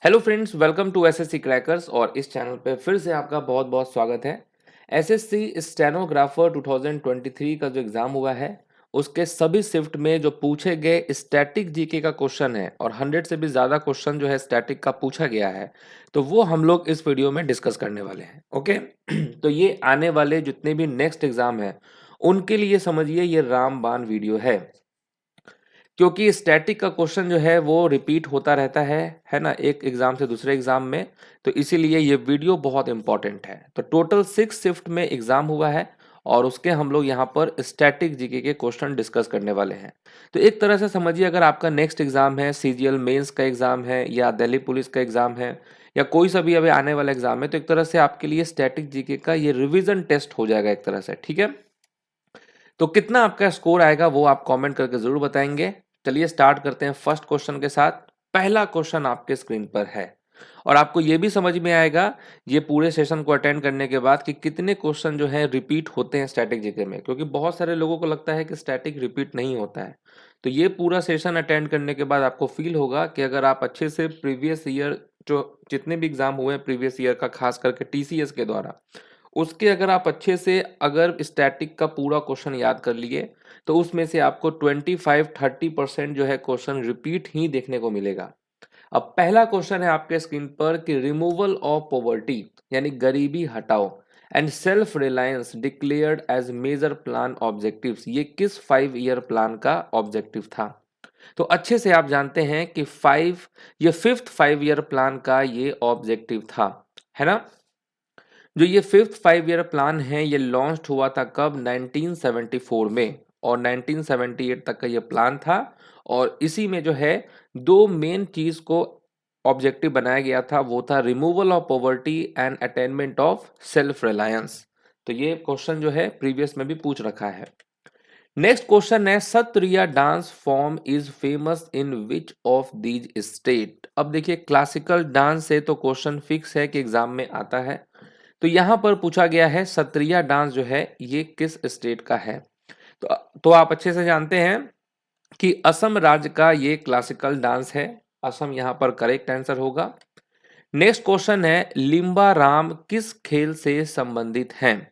Hello friends, welcome to SSC crackers. और इस channel पे फिर से आपका बहुत बहुत स्वागत है। एसएससी स्टेनोग्राफर 2023 का जो एग्ज़ाम हुआ है उसके सभी शिफ्ट में जो पूछे गए स्टैटिक जीके का क्वेश्चन है और 100 से भी ज़्यादा क्वेश्चन जो है स्टैटिक का पूछा गया है, तो वो हम लोग इस वीडियो में डिस्कस करने वाले हैं। ओके तो ये आने वाले जितने भी नेक्स्ट एग्ज़ाम है उनके लिए समझिए ये रामबाण वीडियो है, क्योंकि स्टैटिक का क्वेश्चन जो है वो रिपीट होता रहता है ना, एक एग्जाम से दूसरे एग्जाम में। तो इसीलिए ये वीडियो बहुत इंपॉर्टेंट है। तो टोटल 6 शिफ्ट में एग्जाम हुआ है और उसके हम लोग यहाँ पर स्टैटिक जीके के क्वेश्चन डिस्कस करने वाले हैं। तो एक तरह से समझिए, अगर आपका नेक्स्ट एग्जाम है, सीजीएल मेंस का एग्जाम है या दिल्ली पुलिस का एग्जाम है या कोई सा भी अभी आने वाला एग्जाम है, तो एक तरह से आपके लिए स्टैटिक जीके का ये रिविजन टेस्ट हो जाएगा एक तरह से। ठीक है, तो कितना आपका स्कोर आएगा वो आप कमेंट करके जरूर बताएंगे। चलिए स्टार्ट करते हैं फर्स्ट क्वेश्चन के साथ। पहला क्वेश्चन आपके स्क्रीन पर है और आपको ये भी समझ में आएगा ये पूरे सेशन को अटेंड करने के बाद कि कितने क्वेश्चन जो है रिपीट होते हैं स्टैटिक जीके में, क्योंकि बहुत सारे लोगों को लगता है कि स्टैटिक रिपीट नहीं होता है। तो ये पूरा सेशन अटेंड करने के बाद आपको फील होगा कि अगर आप अच्छे से प्रीवियस ईयर जो जितने भी एग्जाम हुए हैं प्रीवियस ईयर का, खास करके टीसीएस के द्वारा, उसके अगर आप अच्छे से अगर स्टैटिक का पूरा क्वेश्चन याद कर लिए तो उसमें से आपको 25-30% जो है क्वेश्चन रिपीट ही देखने को मिलेगा। अब पहला क्वेश्चन है आपके स्क्रीन पर कि रिमूवल ऑफ पॉवर्टी यानी गरीबी हटाओ and self reliance declared as major plan objectives, ये किस 5 ईयर प्लान का ऑब्जेक्टिव था? तो अच्छे से आप जानते हैं कि ये फिफ्थ 5 ईयर प्लान का ये ऑब्जेक्टिव था, है ना। जो ये फिफ्थ 5 ईयर प्लान है ये लॉन्च हुआ था कब? 1974 में, और 1978 तक का ये प्लान था। और इसी में जो है दो मेन चीज को ऑब्जेक्टिव बनाया गया था, वो था removal of poverty and attainment of self reliance. तो ये क्वेश्चन जो है प्रीवियस में भी पूछ रखा है। नेक्स्ट क्वेश्चन है Sattriya dance form is famous in which of these state. अब देखिए क्लासिकल डांस से तो क्वेश्चन फिक्स है कि एग्जाम में आता है। तो यहां पर पूछा गया है सत्रिया डांस जो है ये किस स्टेट का है। तो तो आप अच्छे से जानते हैं कि असम राज्य का ये क्लासिकल डांस है। असम यहां पर करेक्ट आंसर होगा। नेक्स्ट क्वेश्चन है लिम्बा राम किस खेल से संबंधित हैं।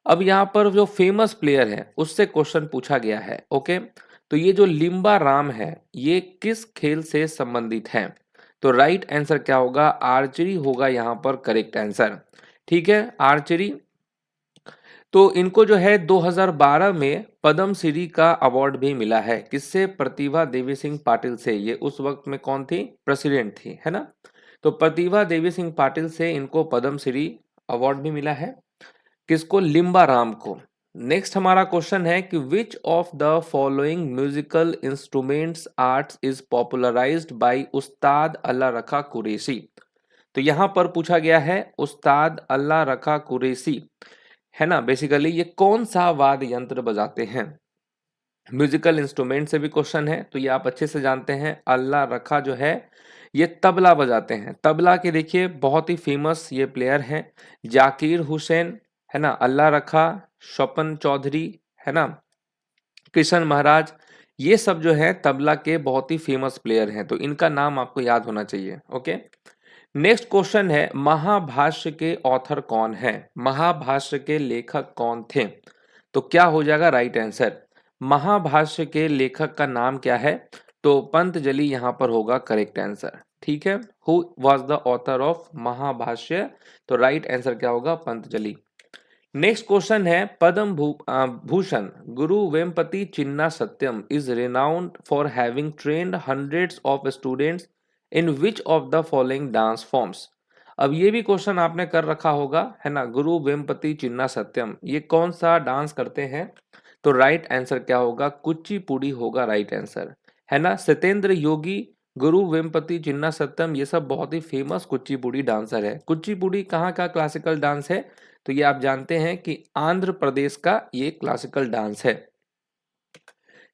अब यहां पर जो फेमस प्लेयर है उससे क्वेश्चन पूछा गया है। ओके, तो ये जो लिम्बा राम है ये किस खेल से संबंधित है? तो राइट आंसर क्या होगा? आर्चरी होगा यहां पर करेक्ट आंसर। ठीक है, आर्चरी। तो इनको जो है 2012 में पद्म श्री का अवार्ड भी मिला है। किससे? प्रतिभा देवी सिंह पाटिल से। ये उस वक्त में कौन थी? प्रेसिडेंट थी, है ना। तो प्रतिभा देवी सिंह पाटिल से इनको पद्म श्री अवार्ड भी मिला है। किसको? लिम्बा राम को। नेक्स्ट हमारा क्वेश्चन है कि which of the following musical instruments arts is popularised by Ustad Allah रखा कुरैशी। तो यहां पर पूछा गया है उस्ताद अल्लाह रखा कुरैशी, है ना। बेसिकली ये कौन सा वाद्य यंत्र बजाते हैं? म्यूजिकल इंस्ट्रूमेंट से भी क्वेश्चन है, तो ये आप अच्छे से जानते हैं। अल्लाह रखा जो है ये तबला बजाते हैं। तबला के देखिए बहुत ही फेमस ये प्लेयर हैं, जाकिर हुसैन, है ना, अल्लाह रखा, स्वपन चौधरी, है ना, कृष्ण महाराज। ये सब जो है तबला के बहुत ही फेमस प्लेयर हैं, तो इनका नाम आपको याद होना चाहिए। ओके, नेक्स्ट क्वेश्चन है महाभाष्य के ऑथर कौन है? महाभाष्य के लेखक कौन थे? तो क्या हो जाएगा राइट आंसर? महाभाष्य के लेखक का नाम क्या है? तो पंतजलि यहां पर होगा करेक्ट आंसर। ठीक है, who was the author of Mahabhashya? तो राइट आंसर क्या होगा? पंतजलि। नेक्स्ट क्वेश्चन है Bhushan Guru Vempati Chinna Satyam is renowned for having trained hundreds of students in which of the following dance forms. अब ये भी क्वेश्चन आपने कर रखा होगा, है ना। गुरु वेम्पति चिन्ना सत्यम ये कौन सा डांस करते हैं? तो राइट आंसर क्या होगा? कुचिपुड़ी होगा राइट आंसर, है ना। सत्येंद्र योगी, गुरु वेम्पति चिन्ना सत्यम, ये सब बहुत ही फेमस कुचिपुड़ी डांसर है। कुचिपुड़ी कहाँ का क्लासिकल डांस है? तो ये आप जानते हैं कि आंध्र प्रदेश का ये क्लासिकल डांस है।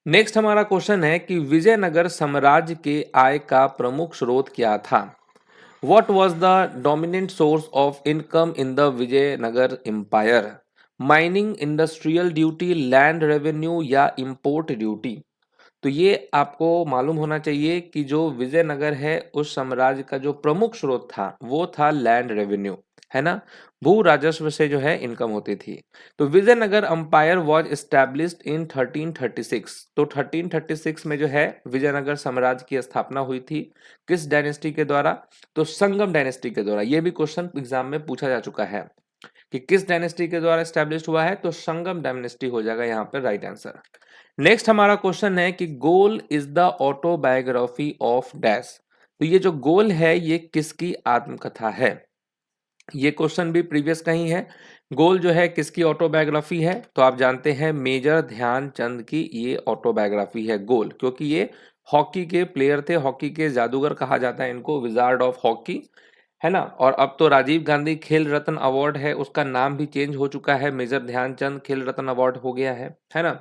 नेक्स्ट हमारा क्वेश्चन है कि विजयनगर साम्राज्य के आय का प्रमुख स्रोत क्या था? What was the dominant source of income in the Vijayanagara empire? Mining, industrial duty, land revenue या इंपोर्ट ड्यूटी? तो ये आपको मालूम होना चाहिए कि जो विजयनगर है उस साम्राज्य का जो प्रमुख स्रोत था वो था लैंड रेवेन्यू, है ना। भू राजस्व से जो है इनकम होती थी। तो Vijayanagara empire was established in 1336। तो 1336 में जो है विजयनगर साम्राज्य की स्थापना हुई थी। किस डायनेस्टी के द्वारा? तो संगम डायनेस्टी के द्वारा। ये भी क्वेश्चन एग्जाम में पूछा जा चुका है कि किस डायनेस्टी के द्वारा एस्टैब्लिश हुआ है, तो संगम डायनेस्टी हो जाएगा यहाँ पे राइट आंसर। नेक्स्ट हमारा क्वेश्चन है कि goal is the autobiography of dash. तो ये जो गोल है ये किसकी आत्मकथा है? ये क्वेश्चन भी प्रीवियस का ही है। गोल जो है किसकी ऑटोबायोग्राफी है? तो आप जानते हैं मेजर ध्यानचंद की ये ऑटोबायोग्राफी है गोल, क्योंकि ये हॉकी के प्लेयर थे, हॉकी के जादूगर कहा जाता है इनको, विजार्ड ऑफ हॉकी, है ना। और अब तो राजीव गांधी खेल रत्न अवार्ड है, उसका नाम भी चेंज हो चुका है, मेजर ध्यानचंद खेल रत्न अवार्ड हो गया है ना।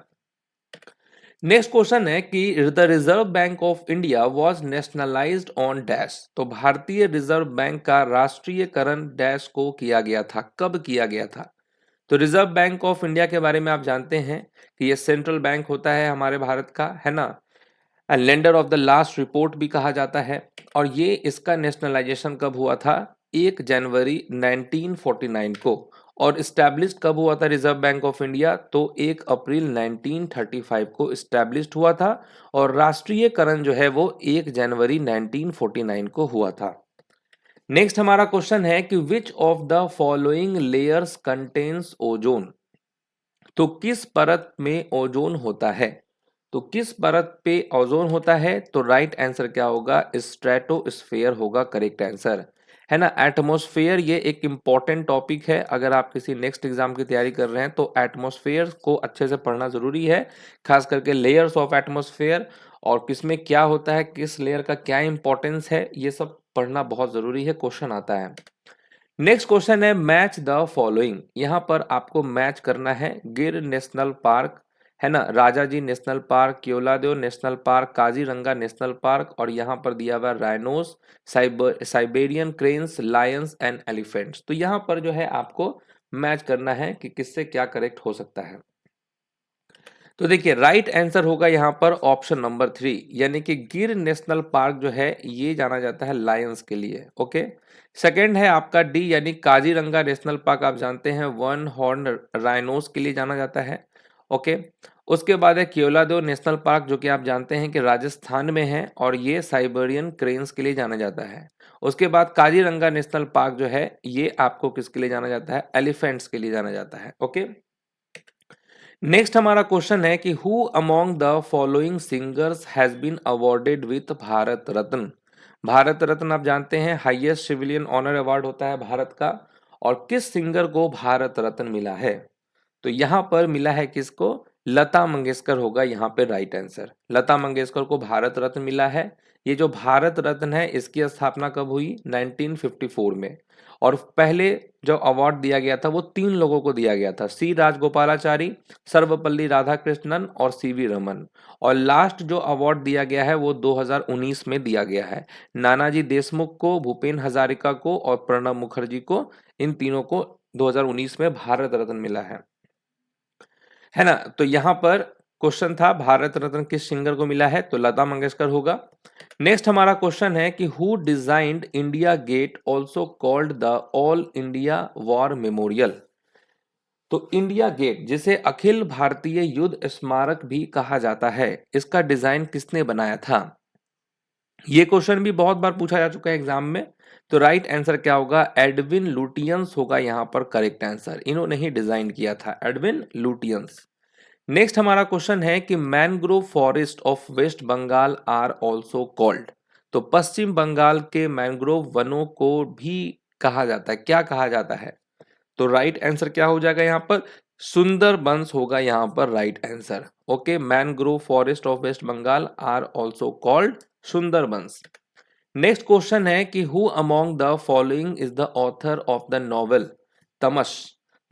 नेक्स्ट क्वेश्चन है कि the reserve bank of India was nationalised on dash. तो भारतीय रिजर्व बैंक का राष्ट्रीयकरण डैश को किया गया था, कब किया गया था? तो रिजर्व बैंक ऑफ इंडिया के बारे में आप जानते हैं कि ये सेंट्रल बैंक होता है हमारे भारत का, है ना। Lender of the last report भी कहा जाता है। और ये इसका नेशनलाइजेशन कब हुआ था? 1 जनवरी 1949 को। और इस्टेब्लिश कब हुआ था रिजर्व बैंक ऑफ इंडिया? तो 1 अप्रैल 1935 को इस्टेब्लिश हुआ था। और राष्ट्रीयकरण जो है वो 1 जनवरी 1949 को हुआ था। नेक्स्ट हमारा क्वेश्चन है कि which of the following layers contains ozone. तो किस परत में ओजोन होता है? तो किस परत पे ओजोन होता है? तो राइट आंसर क्या होगा? स्ट्रेटोस्फेयर होगा करेक्ट आंसर, है ना। एटमॉस्फेयर ये एक इंपॉर्टेंट टॉपिक है, अगर आप किसी नेक्स्ट एग्जाम की तैयारी कर रहे हैं तो एटमॉस्फेयर को अच्छे से पढ़ना जरूरी है, खास करके लेयर्स ऑफ एटमॉस्फेयर और किसमें क्या होता है, किस लेयर का क्या इंपॉर्टेंस है, ये सब पढ़ना बहुत जरूरी है, क्वेश्चन आता है। नेक्स्ट क्वेश्चन है मैच द फॉलोइंग। यहां पर आपको मैच करना है गिर नेशनल पार्क, है ना, Rajaji national park, Keoladeo national park, Kaziranga national park, और यहां पर दिया हुआ rhinos, Siberian cranes, Lions and elephants. तो यहां पर जो है आपको मैच करना है कि किससे क्या करेक्ट हो सकता है। तो देखिए राइट आंसर होगा यहाँ पर ऑप्शन नंबर 3, यानी कि गिर नेशनल पार्क जो है ये जाना जाता है लायंस के लिए। ओके, सेकंड है आपका डी, यानी काजीरंगा नेशनल पार्क आप जानते हैं वन हॉर्न राइनोस के लिए जाना जाता है। ओके, उसके बाद है केवलादेव नेशनल पार्क जो कि आप जानते हैं कि राजस्थान में है और ये साइबेरियन क्रेन्स के लिए जाना जाता है। उसके बाद काजीरंगा नेशनल पार्क जो है ये आपको किसके लिए जाना जाता है? एलिफेंट्स के लिए जाना जाता है। ओके, नेक्स्ट हमारा क्वेश्चन है कि who among the following singers has been awarded with Bharat Ratna. Bharat Ratna आप जानते हैं हाईएस्ट सिविलियन ऑनर अवार्ड होता है भारत का, और किस सिंगर को भारत रत्न मिला है? तो यहां पर मिला है किसको? लता मंगेशकर होगा यहाँ पे राइट आंसर। लता मंगेशकर को भारत रत्न मिला है। ये जो भारत रत्न है इसकी स्थापना कब हुई? 1954 में। और पहले जो अवार्ड दिया गया था वो 3 लोगों को दिया गया था, सी राजगोपालाचारी, सर्वपल्ली राधाकृष्णन और सीवी रमन। और लास्ट जो अवार्ड दिया गया है वो 2019 में दिया गया है, नानाजी देशमुख को, भूपेन हजारिका को और प्रणब मुखर्जी को। इन तीनों को 2019 में भारत रत्न मिला है ना। तो यहां पर क्वेश्चन था भारत रत्न किस सिंगर को मिला है? तो लता मंगेशकर होगा। नेक्स्ट हमारा क्वेश्चन है कि who designed India Gate also called the All India War Memorial. तो इंडिया गेट जिसे अखिल भारतीय युद्ध स्मारक भी कहा जाता है, इसका डिजाइन किसने बनाया था? ये क्वेश्चन भी बहुत बार पूछा जा चुका है एग्जाम में। तो राइट आंसर क्या होगा? एडविन लुटियंस होगा यहाँ पर करेक्ट आंसर। इन्होंने ही डिजाइन किया था, एडविन लुटियंस। नेक्स्ट हमारा क्वेश्चन है कि mangrove forest of West Bengal are also called. तो पश्चिम बंगाल के मैनग्रोव वनों को भी कहा जाता है, क्या कहा जाता है? तो राइट आंसर क्या हो जाएगा यहाँ पर? सुंदरबंस होगा यहाँ पर right answer. Okay, mangrove forest of West Bengal are also called Sundarbans. Next question है कि who among the following is the author of the novel Tamas.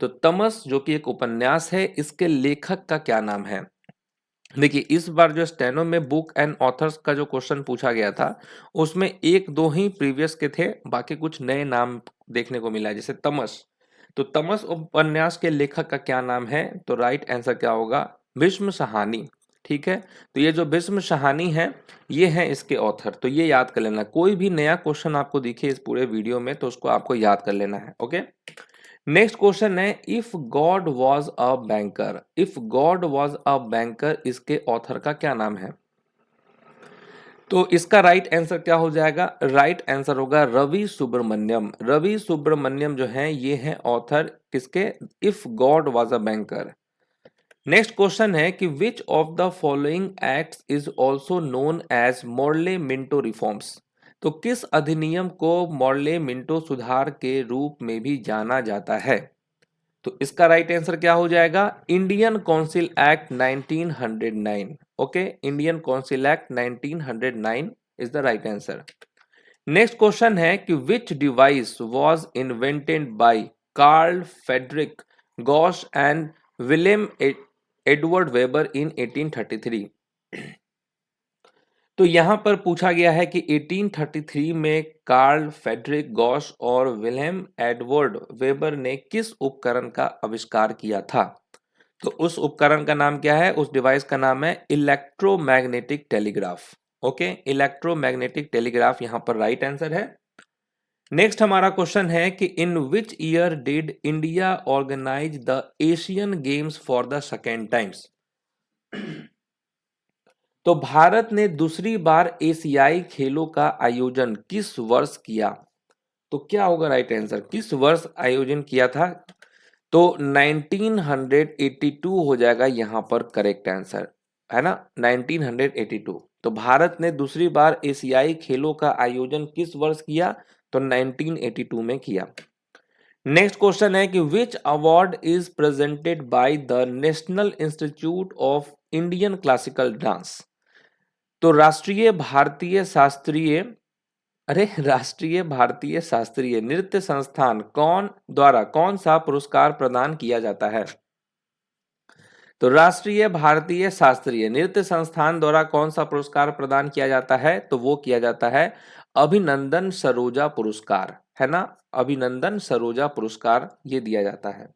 तो तमस जो कि एक उपन्यास है, इसके लेखक का क्या नाम है? देखिए इस बार जो स्टेनो में बुक एंड ऑथर्स का जो क्वेश्चन पूछा गया था उसमें एक दो ही प्रीवियस के थे, बाकी कुछ नए नाम देखने को मिला है, जैसे तमस। तो तमस उपन्यास के लेखक का क्या नाम है? तो राइट आंसर क्या होगा? भीष्म साहनी। ठीक है, तो ये जो भीष्म शाहानी है ये है इसके ऑथर, तो ये याद कर लेना। कोई भी नया क्वेश्चन आपको दिखे इस पूरे वीडियो में तो उसको आपको याद कर लेना है। ओके, नेक्स्ट क्वेश्चन है if God was a banker, if God was a banker इसके ऑथर का क्या नाम है? तो इसका राइट आंसर क्या हो जाएगा? राइट आंसर होगा रवि सुब्रमण्यम। रवि सुब्रमण्यम जो है ये है ऑथर किसके? If God was a banker. Next question है कि which of the following acts is also known as Morley Minto reforms, तो किस अधिनियम को मॉर्ले मिंटो सुधार के रूप में भी जाना जाता है? तो इसका राइट आंसर क्या हो जाएगा? Indian council act 1909। Okay, Indian council act 1909 is the right answer. Next question है कि which device was invented by Carl Friedrich Gauss and William Edward Weber in 1833। तो यहां पर पूछा गया है कि 1833 में कार्ल फ्रेडरिक गॉश और विलियम एडवर्ड वेबर ने किस उपकरण का आविष्कार किया था? तो उस उपकरण का नाम क्या है? उस डिवाइस का नाम है electromagnetic telegraph. Okay, electromagnetic telegraph यहां पर राइट आंसर है। नेक्स्ट हमारा क्वेश्चन है कि in which year did India organize the Asian games for the second times? तो भारत ने दूसरी बार एशियाई खेलों का आयोजन किस वर्ष किया? तो क्या होगा राइट आंसर? किस वर्ष आयोजन किया था? तो 1982 हो जाएगा यहां पर करेक्ट आंसर, है ना, 1982। तो भारत ने दूसरी बार एशियाई खेलों का आयोजन किस वर्ष किया? तो 1982 में किया। नेक्स्ट क्वेश्चन है कि which award is presented by the national institute of Indian classical dance? तो राष्ट्रीय भारतीय शास्त्रीय नृत्य संस्थान कौन द्वारा कौन सा पुरस्कार प्रदान किया जाता है? तो राष्ट्रीय भारतीय शास्त्रीय नृत्य संस्थान द्वारा कौन सा पुरस्कार प्रदान किया जाता है? तो वो किया जाता है अभिनंदन सरोजा पुरस्कार, है ना, अभिनंदन सरोजा पुरस्कार ये दिया जाता है।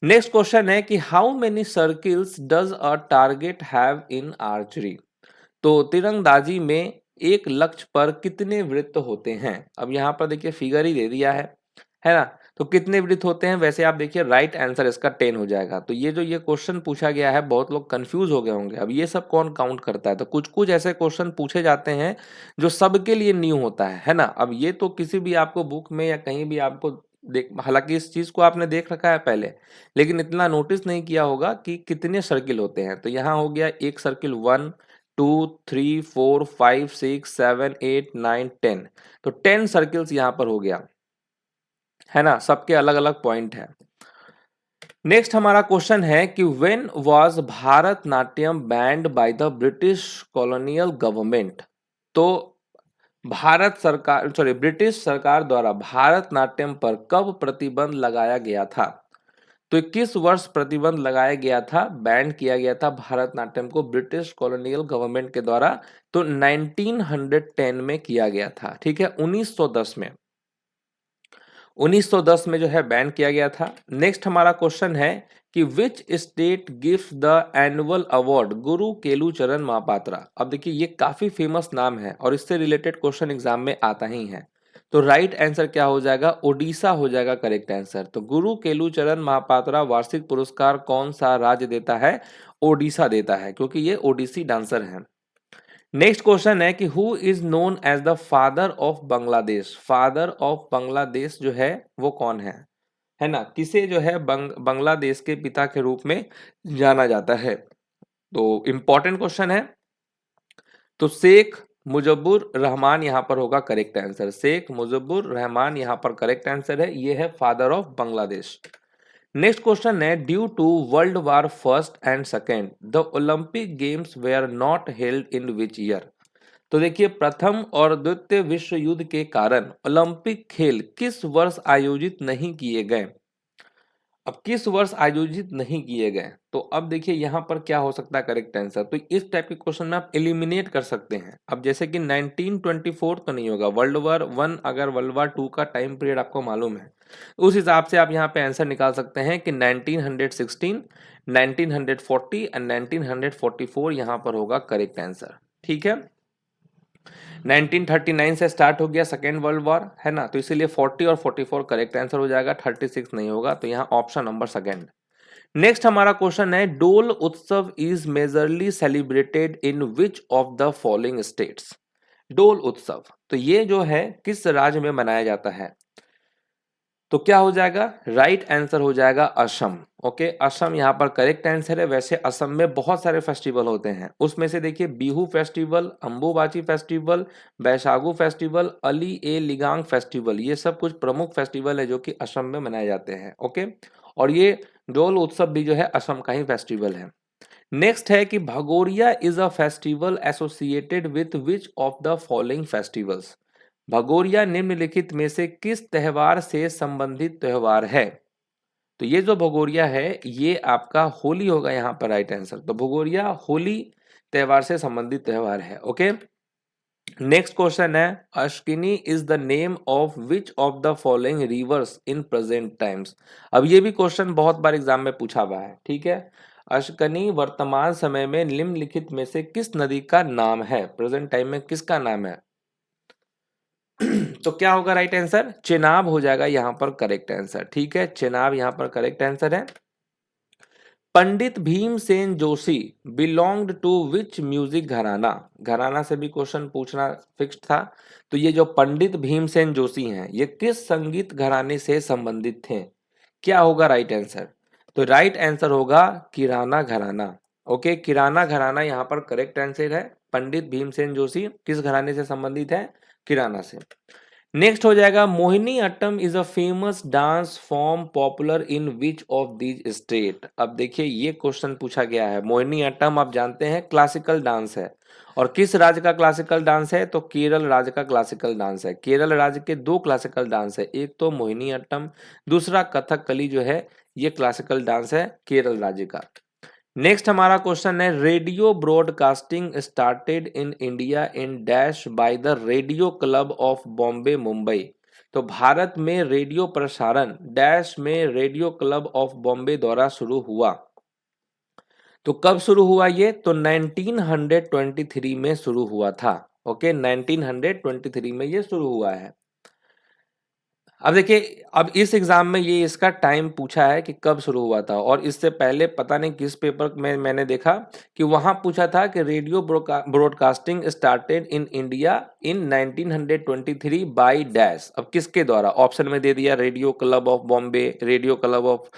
नेक्स्ट क्वेश्चन है कि how many circles does a target have in archery? तो तीरंदाजी में एक लक्ष्य पर कितने वृत्त होते हैं? अब यहाँ पर देखिए फिगर ही दे दिया है ना, तो कितने वृत्त होते हैं? वैसे आप देखिए राइट आंसर इसका 10 हो जाएगा। तो ये जो ये क्वेश्चन पूछा गया है बहुत लोग कंफ्यूज हो गए होंगे, अब ये सब कौन काउंट करता है? तो कुछ कुछ ऐसे क्वेश्चन पूछे जाते हैं जो सबके लिए न्यू होता है ना। अब ये तो किसी भी आपको बुक में या कहीं भी आपको देख, हालांकि इस चीज को आपने देख रखा है पहले, लेकिन इतना नोटिस नहीं किया होगा कि कितने सर्किल होते हैं। तो यहाँ हो गया एक सर्किल 1 2 3 4 5 6 7 8 9 10, तो 10 सर्किल्स यहाँ पर हो गया, है ना, सबके अलग अलग पॉइंट है। नेक्स्ट हमारा क्वेश्चन है कि when was Bharatanatyam band by the British colonial government? तो ब्रिटिश सरकार द्वारा भारतनाट्यम पर कब प्रतिबंध लगाया गया था? तो 21 वर्ष प्रतिबंध लगाया गया था, बैन किया गया था भारतनाट्यम को ब्रिटिश कॉलोनियल गवर्नमेंट के द्वारा। तो 1910 में किया गया था, ठीक है, 1910 में, 1910 में जो है बैन किया गया था। नेक्स्ट हमारा क्वेश्चन है कि which state gives the annual award गुरु केलुचरण महापात्रा? अब देखिए ये काफी फेमस नाम है और इससे रिलेटेड क्वेश्चन एग्जाम में आता ही है। तो राइट आंसर क्या हो जाएगा? ओडिशा हो जाएगा करेक्ट आंसर। तो गुरु केलुचरण महापात्रा वार्षिक पुरस्कार कौन सा राज्य देता है? ओडिशा देता है, क्योंकि ये ओडिसी डांसर हैं। नेक्स्ट क्वेश्चन है कि who is known as the father of Bangladesh? Father of Bangladesh जो है वो कौन है ना, किसे जो है बांग्लादेश के पिता के रूप में जाना जाता है? तो इंपॉर्टेंट क्वेश्चन है। तो शेख मुजब्बुर रहमान यहाँ पर होगा करेक्ट आंसर, शेख मुजब्बुर रहमान यहाँ पर करेक्ट आंसर है, ये है father of Bangladesh. Next question है due to world war first and second the olympic games were not held in which year? तो देखिए प्रथम और द्वितीय विश्व युद्ध के कारण ओलंपिक खेल किस वर्ष आयोजित नहीं किए गए? अब किस वर्ष आयोजित नहीं किए गए? तो अब देखिए यहाँ पर क्या हो सकता है करेक्ट आंसर? तो इस टाइप के क्वेश्चन में आप एलिमिनेट कर सकते हैं। अब जैसे कि 1924 तो नहीं होगा, वर्ल्ड वार वन अगर वर्ल्ड वार टू का टाइम पीरियड आपको मालूम है, उस हिसाब से आप यहाँ पे आंसर निकाल सकते हैं कि 1916, 1940 एंड 1944 यहाँ पर होगा करेक्ट आंसर। ठीक है, 1939 से स्टार्ट हो गया सेकेंड वर्ल्ड वॉर, है ना, तो इसीलिए 40 और 44 करेक्ट आंसर हो जाएगा, 36 नहीं होगा, तो यहाँ ऑप्शन नंबर सेकेंड। नेक्स्ट हमारा क्वेश्चन है, डोल उत्सव is majorly celebrated in which of the following states. डोल उत्सव, तो ये जो है किस राज्य में मनाया जाता है, तो क्या हो जाएगा, राइट आंसर हो जाएगा असम। ओके, असम यहाँ पर करेक्ट आंसर है। वैसे असम में बहुत सारे फेस्टिवल होते हैं, उसमें से देखिए बिहू फेस्टिवल, अंबुबाची फेस्टिवल, बैसागु फेस्टिवल, अली ए लिगांग फेस्टिवल, ये सब कुछ प्रमुख फेस्टिवल है जो कि असम में मनाए जाते हैं। ओके, और ये डोल उत्सव भी जो है असम का ही फेस्टिवल है। नेक्स्ट है कि Bhagoria is a festival associated with which of the following festivals. Bhagoria निम्नलिखित में से किस त्योहार से संबंधित त्योहार है, तो ये जो भगोरिया है ये आपका होली होगा यहाँ पर राइट आंसर। तो भगोरिया होली त्योहार से संबंधित त्योहार है। ओके, नेक्स्ट क्वेश्चन है, Asikni is the name of which of the following rivers in present times. अब ये भी क्वेश्चन बहुत बार एग्जाम में पूछा हुआ है। ठीक है, अश्कनी वर्तमान समय में निम्नलिखित में से किस नदी का नाम है, प्रेजेंट टाइम में किसका नाम है, तो क्या होगा राइट आंसर, चेनाब हो जाएगा यहाँ पर करेक्ट आंसर। ठीक है, चेनाब यहाँ पर करेक्ट आंसर है। Pandit Bhimsen Joshi belonged to which music gharana, घराना से भी क्वेश्चन पूछना फिक्स था। तो ये जो पंडित भीमसेन जोशी हैं ये किस संगीत घराने से संबंधित थे, क्या होगा राइट आंसर, तो राइट आंसर होगा किराना घराना। ओके, किराना घराना यहाँ पर करेक्ट आंसर है। पंडित भीमसेन जोशी किस घराने से संबंधित है, किराना से। नेक्स्ट हो जाएगा, Mohiniyattam is a famous dance form popular in which of these state. अब देखिए ये क्वेश्चन पूछा गया है, मोहिनी अट्टम आप जानते हैं क्लासिकल डांस है, और किस राज्य का क्लासिकल डांस है, तो केरल राज्य का क्लासिकल डांस है। केरल राज्य के दो क्लासिकल डांस है, एक तो मोहिनी अट्टम, दूसरा कथकली जो है ये क्लासिकल डांस है केरल राज्य का। नेक्स्ट हमारा क्वेश्चन है, radio broadcasting started in India in dash by the radio club of Bombay Mumbai. तो भारत में रेडियो प्रसारण डैश में रेडियो क्लब ऑफ बॉम्बे द्वारा शुरू हुआ। तो कब शुरू हुआ ये, तो 1923 में शुरू हुआ था। ओके, 1923 में ये शुरू हुआ है। अब देखिए, अब इस एग्जाम में ये इसका टाइम पूछा है कि कब शुरू हुआ था, और इससे पहले पता नहीं किस पेपर में मैंने देखा कि वहां पूछा था कि radio broadcasting started in India in 1923 by dash. अब किसके द्वारा, ऑप्शन में दे दिया radio club of Bombay, radio club of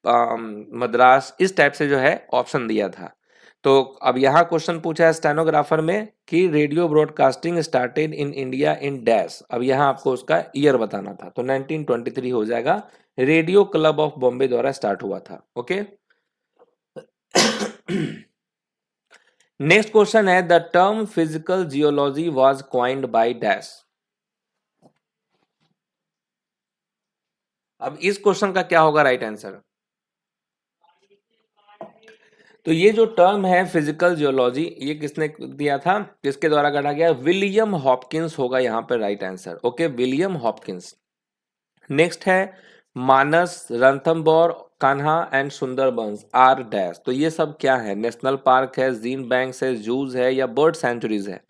Madras, इस टाइप से जो है ऑप्शन दिया था। तो अब यहाँ क्वेश्चन पूछा है स्टेनोग्राफर में कि radio broadcasting started in India in dash. अब यहाँ आपको उसका ईयर बताना था, तो 1923 हो जाएगा, रेडियो क्लब ऑफ बॉम्बे द्वारा स्टार्ट हुआ था। ओके, नेक्स्ट क्वेश्चन है, the term physical geology was coined by dash. अब इस क्वेश्चन का क्या होगा राइट आंसर, तो ये जो टर्म है फिजिकल जियोलॉजी ये किसने दिया था, किसके द्वारा गढ़ा गया, विलियम हॉपकिंस होगा यहाँ पे right answer. Okay, William Hopkins. Next है, Manas, Ranthambore, Kanha and Sundarbans are dash. तो ये सब क्या है, नेशनल पार्क है, जीन बैंक्स है, जूज है, या बर्ड सेंचुरीज है।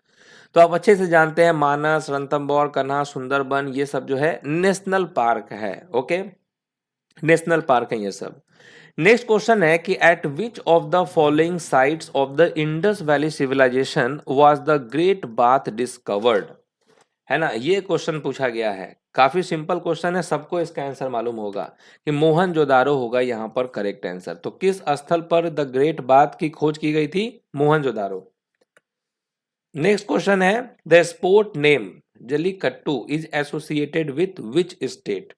तो आप अच्छे से जानते हैं मानस, रणथंबोर, कान्हा, सुंदरबन ये सब जो है नेशनल पार्क है। ओके, नेशनल पार्क है ये सब। नेक्स्ट क्वेश्चन है कि at which of the following sites of the Indus valley civilisation was the great bath discovered, है ना, ये क्वेश्चन पूछा गया है। काफी सिंपल क्वेश्चन है, सबको इसका आंसर मालूम होगा कि मोहनजोदारो होगा यहाँ पर करेक्ट आंसर। तो किस स्थल पर द ग्रेट बाथ की खोज की गई थी, मोहनजोदारो। नेक्स्ट क्वेश्चन है, the sport name Jallikattu is associated with which state.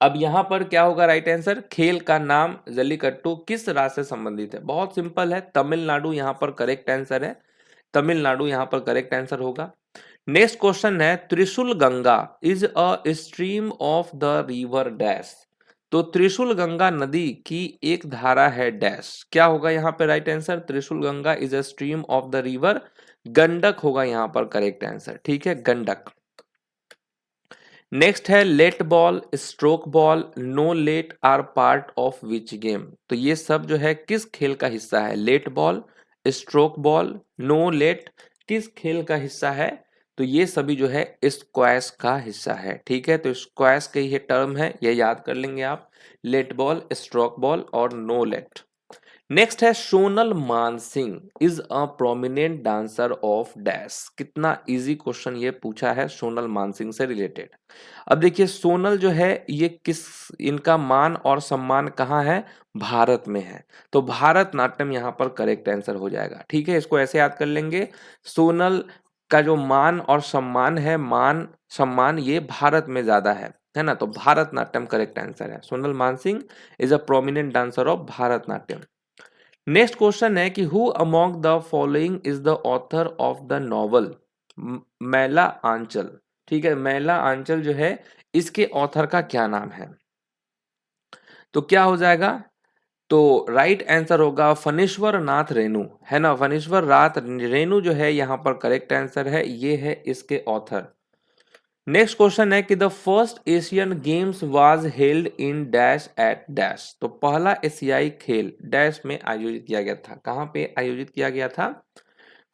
अब यहां पर क्या होगा राइट आंसर, खेल का नाम जल्लीकट्टू किस राज्य से संबंधित है, बहुत सिंपल है, तमिलनाडु यहां पर करेक्ट आंसर है, तमिलनाडु यहां पर करेक्ट आंसर होगा। नेक्स्ट क्वेश्चन है, त्रिशूल Ganga is a stream of the river dash. तो त्रिशूल गंगा नदी की एक धारा है डैश, क्या होगा यहाँ पे right answer, Trishul Ganga is a stream of the river Gandak होगा यहाँ पर करेक्ट आंसर। ठीक है, गंडक। नेक्स्ट है let ball, stroke ball, no let are part of which game. तो ये सब जो है किस खेल का हिस्सा है? Let ball, stroke ball, no let किस खेल का हिस्सा है? तो ये सभी जो है स्क्वैश का हिस्सा है। ठीक है, तो स्क्वैश के ये टर्म है, ये याद कर लेंगे आप, लेट बॉल, स्ट्रोक बॉल और नो लेट। नेक्स्ट है Sonal Mansingh is a prominent dancer of dash. कितना इजी क्वेश्चन ये पूछा है सोनल मानसिंह से रिलेटेड। अब देखिए सोनल जो है ये किस, इनका मान और सम्मान कहाँ है? भारत में है। तो भारत नाट्यम यहाँ पर करेक्ट आंसर हो जाएगा। ठीक है, इसको ऐसे याद कर लेंगे, सोनल का जो मान और सम्मान है, मान सम्मान ये भारत में ज्यादा है ना, तो भारत नाट्यम करेक्ट आंसर है। Sonal Mansingh is a prominent dancer of Bharat Natyam. Next question है कि who among the following is the author of the novel मैला आंचल। ठीक है, मैला आंचल जो है इसके ऑथर का क्या नाम है? तो क्या हो जाएगा? तो राइट आंसर होगा फणीश्वर नाथ रेणु, है ना, फणीश्वर नाथ रेणु जो है यहाँ पर करेक्ट आंसर है, ये है इसके ऑथर। नेक्स्ट क्वेश्चन है कि the first Asian Games was held in dash at dash. तो पहला एशियाई खेल डैश में आयोजित किया गया था। कहाँ पे आयोजित किया गया था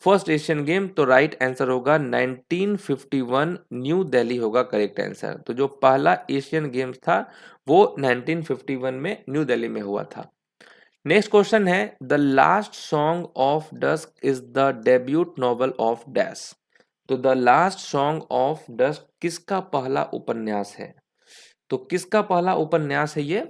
फर्स्ट एशियन गेम? तो राइट आंसर होगा 1951 न्यू दिल्ली होगा करेक्ट आंसर। तो जो पहला एशियन गेम्स था वो 1951 में न्यू दिल्ली में हुआ था। नेक्स्ट क्वेश्चन है the last song of dusk is the debut novel of dash. तो the last song of dusk किसका पहला उपन्यास है? तो किसका पहला उपन्यास है ये?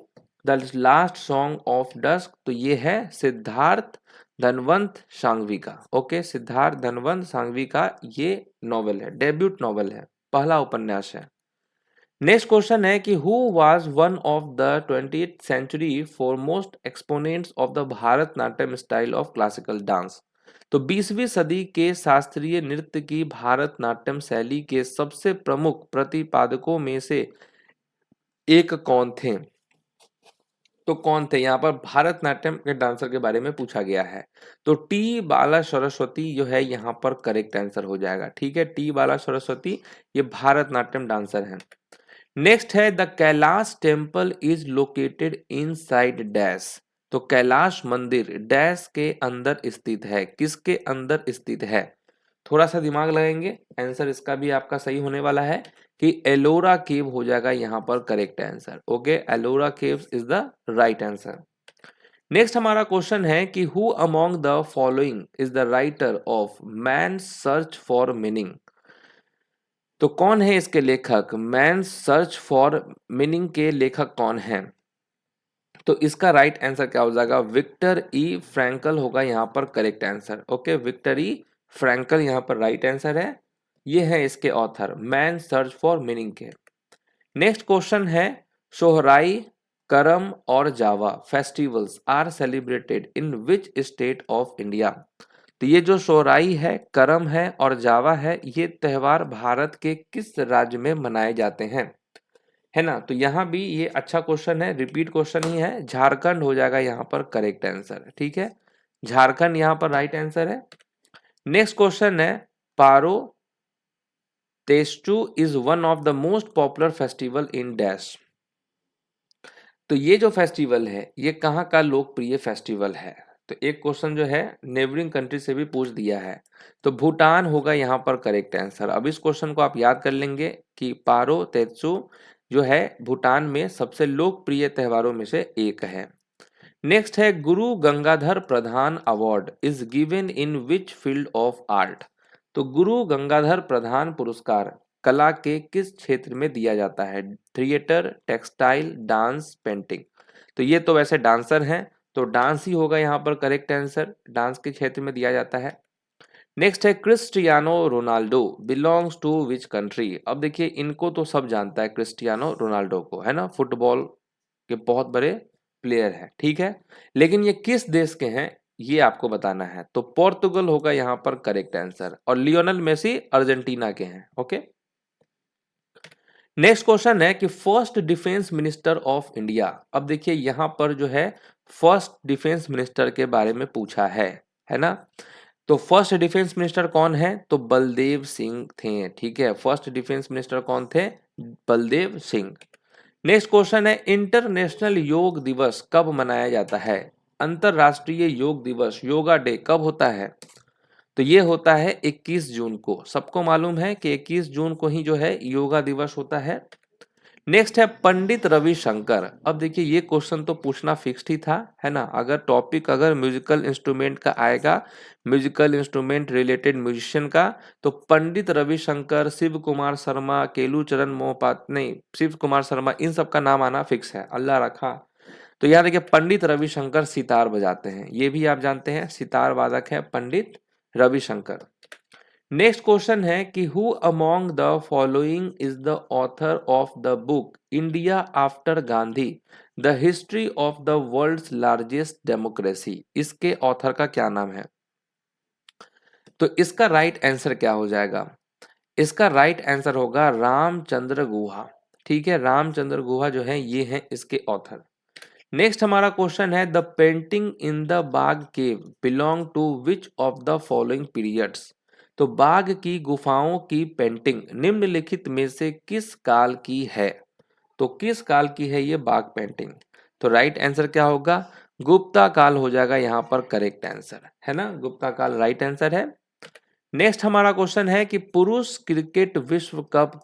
The last song of dusk, तो ये है सिद्धार्थ धनवंत सांघवी का। ओके, सिद्धार्थ धनवंत सांघवी का ये नॉवेल है, डेब्यूट नॉवेल है, पहला उपन्यास है। नेक्स्ट क्वेश्चन है कि who was one of the 20th century foremost exponents of the Bharatanatyam style of classical dance. तो 20वीं सदी के शास्त्रीय नृत्य की भारतनाट्यम शैली के सबसे प्रमुख प्रतिपादकों में से एक कौन थे? तो कौन थे? यहाँ पर भारतनाट्यम के डांसर के बारे में पूछा गया है। तो टी बाला सरस्वती जो है यहाँ पर करेक्ट आंसर हो जाएगा। ठीक है, टी बाला सरस्वती ये भारतनाट्यम डांसर हैं। नेक्स्ट है the Kailash temple is located in side dash. तो कैलाश मंदिर डैश के अंदर स्थित है, किसके अंदर स्थित है? थोड़ा सा दिमाग लगाएंगे, आंसर इसका भी आपका सही होने वाला है कि एलोरा केव हो जाएगा यहाँ पर correct answer. Okay, Ellora caves is the right answer. Next हमारा क्वेश्चन है कि who among the following is the writer of man search for meaning. तो कौन है इसके लेखक? मैन सर्च फॉर मीनिंग के लेखक कौन है? तो इसका राइट आंसर क्या हो जाएगा? विक्टर ई फ्रैंकल होगा यहाँ पर correct answer. Okay, Viktor E Frankl यहाँ पर राइट आंसर है, ये है इसके author man search for meaning के। नेक्स्ट क्वेश्चन है सोहराई, करम और Jawa festivals are celebrated in which state of India. तो ये जो सोहराई है, करम है और जावा है, ये त्योहार भारत के किस राज्य में मनाए जाते हैं? है ना, तो यहाँ भी ये अच्छा क्वेश्चन है, रिपीट क्वेश्चन ही है, झारखंड हो जाएगा यहाँ पर करेक्ट आंसर। ठीक है, झारखंड यहाँ पर राइट आंसर है। नेक्स्ट क्वेश्चन है Paro Tshechu is one of the most popular festival in dash. तो ये जो फेस्टिवल है ये कहाँ का लोकप्रिय फेस्टिवल है? तो एक क्वेश्चन जो है नेबरिंग कंट्री से भी पूछ दिया है, तो भूटान होगा यहाँ पर करेक्ट आंसर। अब इस क्वेश्चन को आप याद कर लेंगे कि पारो तेत्सु जो है भूटान में सबसे लोकप्रिय त्योहारों में से एक है। नेक्स्ट है Guru Gangadhar Pradhan award is given in which field of art. तो गुरु गंगाधर प्रधान पुरस्कार कला के किस क्षेत्र में दिया जाता है? Theatre, textile, dance, painting. तो ये तो वैसे डांसर हैं, तो डांस ही होगा यहाँ पर करेक्ट आंसर, डांस के क्षेत्र में दिया जाता है। नेक्स्ट है Cristiano Ronaldo belongs to which country. अब देखिए इनको तो सब जानता है, क्रिस्टियानो रोनाल्डो को, है ना, फुटबॉल के बहुत बड़े प्लेयर है। ठीक है, लेकिन ये किस देश के हैं ये आपको बताना है। तो पोर्तुगल होगा यहाँ पर करेक्ट आंसर, और लियोनेल मेसी अर्जेंटीना के हैं। ओके, नेक्स्ट क्वेश्चन है कि first defence minister of India. अब देखिए यहाँ पर जो है फर्स्ट डिफेंस मिनिस्टर के बारे में पूछा है ना। तो फर्स्ट डिफेंस मिनिस्टर कौन है? तो बलदेव सिंह थे। ठीक है, फर्स्ट डिफेंस मिनिस्टर कौन थे? बलदेव सिंह। नेक्स्ट क्वेश्चन है इंटरनेशनल योग दिवस कब मनाया जाता है? अंतरराष्ट्रीय योग दिवस, योगा डे कब होता है? तो ये होता है 21 जून को। सबको मालूम है कि 21 जून को ही जो है योगा दिवस होता है। नेक्स्ट है पंडित रविशंकर। अब देखिए ये क्वेश्चन तो पूछना फिक्स्ड ही था, है ना। अगर टॉपिक अगर म्यूजिकल इंस्ट्रूमेंट का आएगा, म्यूजिकल इंस्ट्रूमेंट रिलेटेड म्यूजिशियन का, तो पंडित रविशंकर, शिव कुमार शर्मा, केलूचरण मोहपात्र, नहीं, शिव कुमार शर्मा, इन सब का नाम आना फिक्स है, अल्लाह रखा। तो यहाँ देखिए पंडित रविशंकर सितार बजाते हैं, ये भी आप जानते हैं, सितार वादक है पंडित रविशंकर। नेक्स्ट क्वेश्चन है कि who among the following is the author of the book India after Gandhi the history of the world's largest democracy. इसके ऑथर का क्या नाम है? तो इसका राइट आंसर क्या हो जाएगा? इसका राइट आंसर होगा रामचंद्र गुहा। ठीक है, रामचंद्र गुहा जो है ये है इसके ऑथर। नेक्स्ट हमारा क्वेश्चन है the painting in the Bagh cave belong to which of the following periods. तो बाग की गुफाओं की पेंटिंग निम्नलिखित में से किस काल की है? तो किस काल की है ये बाग पेंटिंग? तो राइट आंसर क्या होगा? गुप्ता काल हो जाएगा यहाँ पर करेक्ट आंसर, है ना, गुप्ता काल राइट आंसर है। नेक्स्ट हमारा क्वेश्चन है कि पुरुष क्रिकेट विश्व कप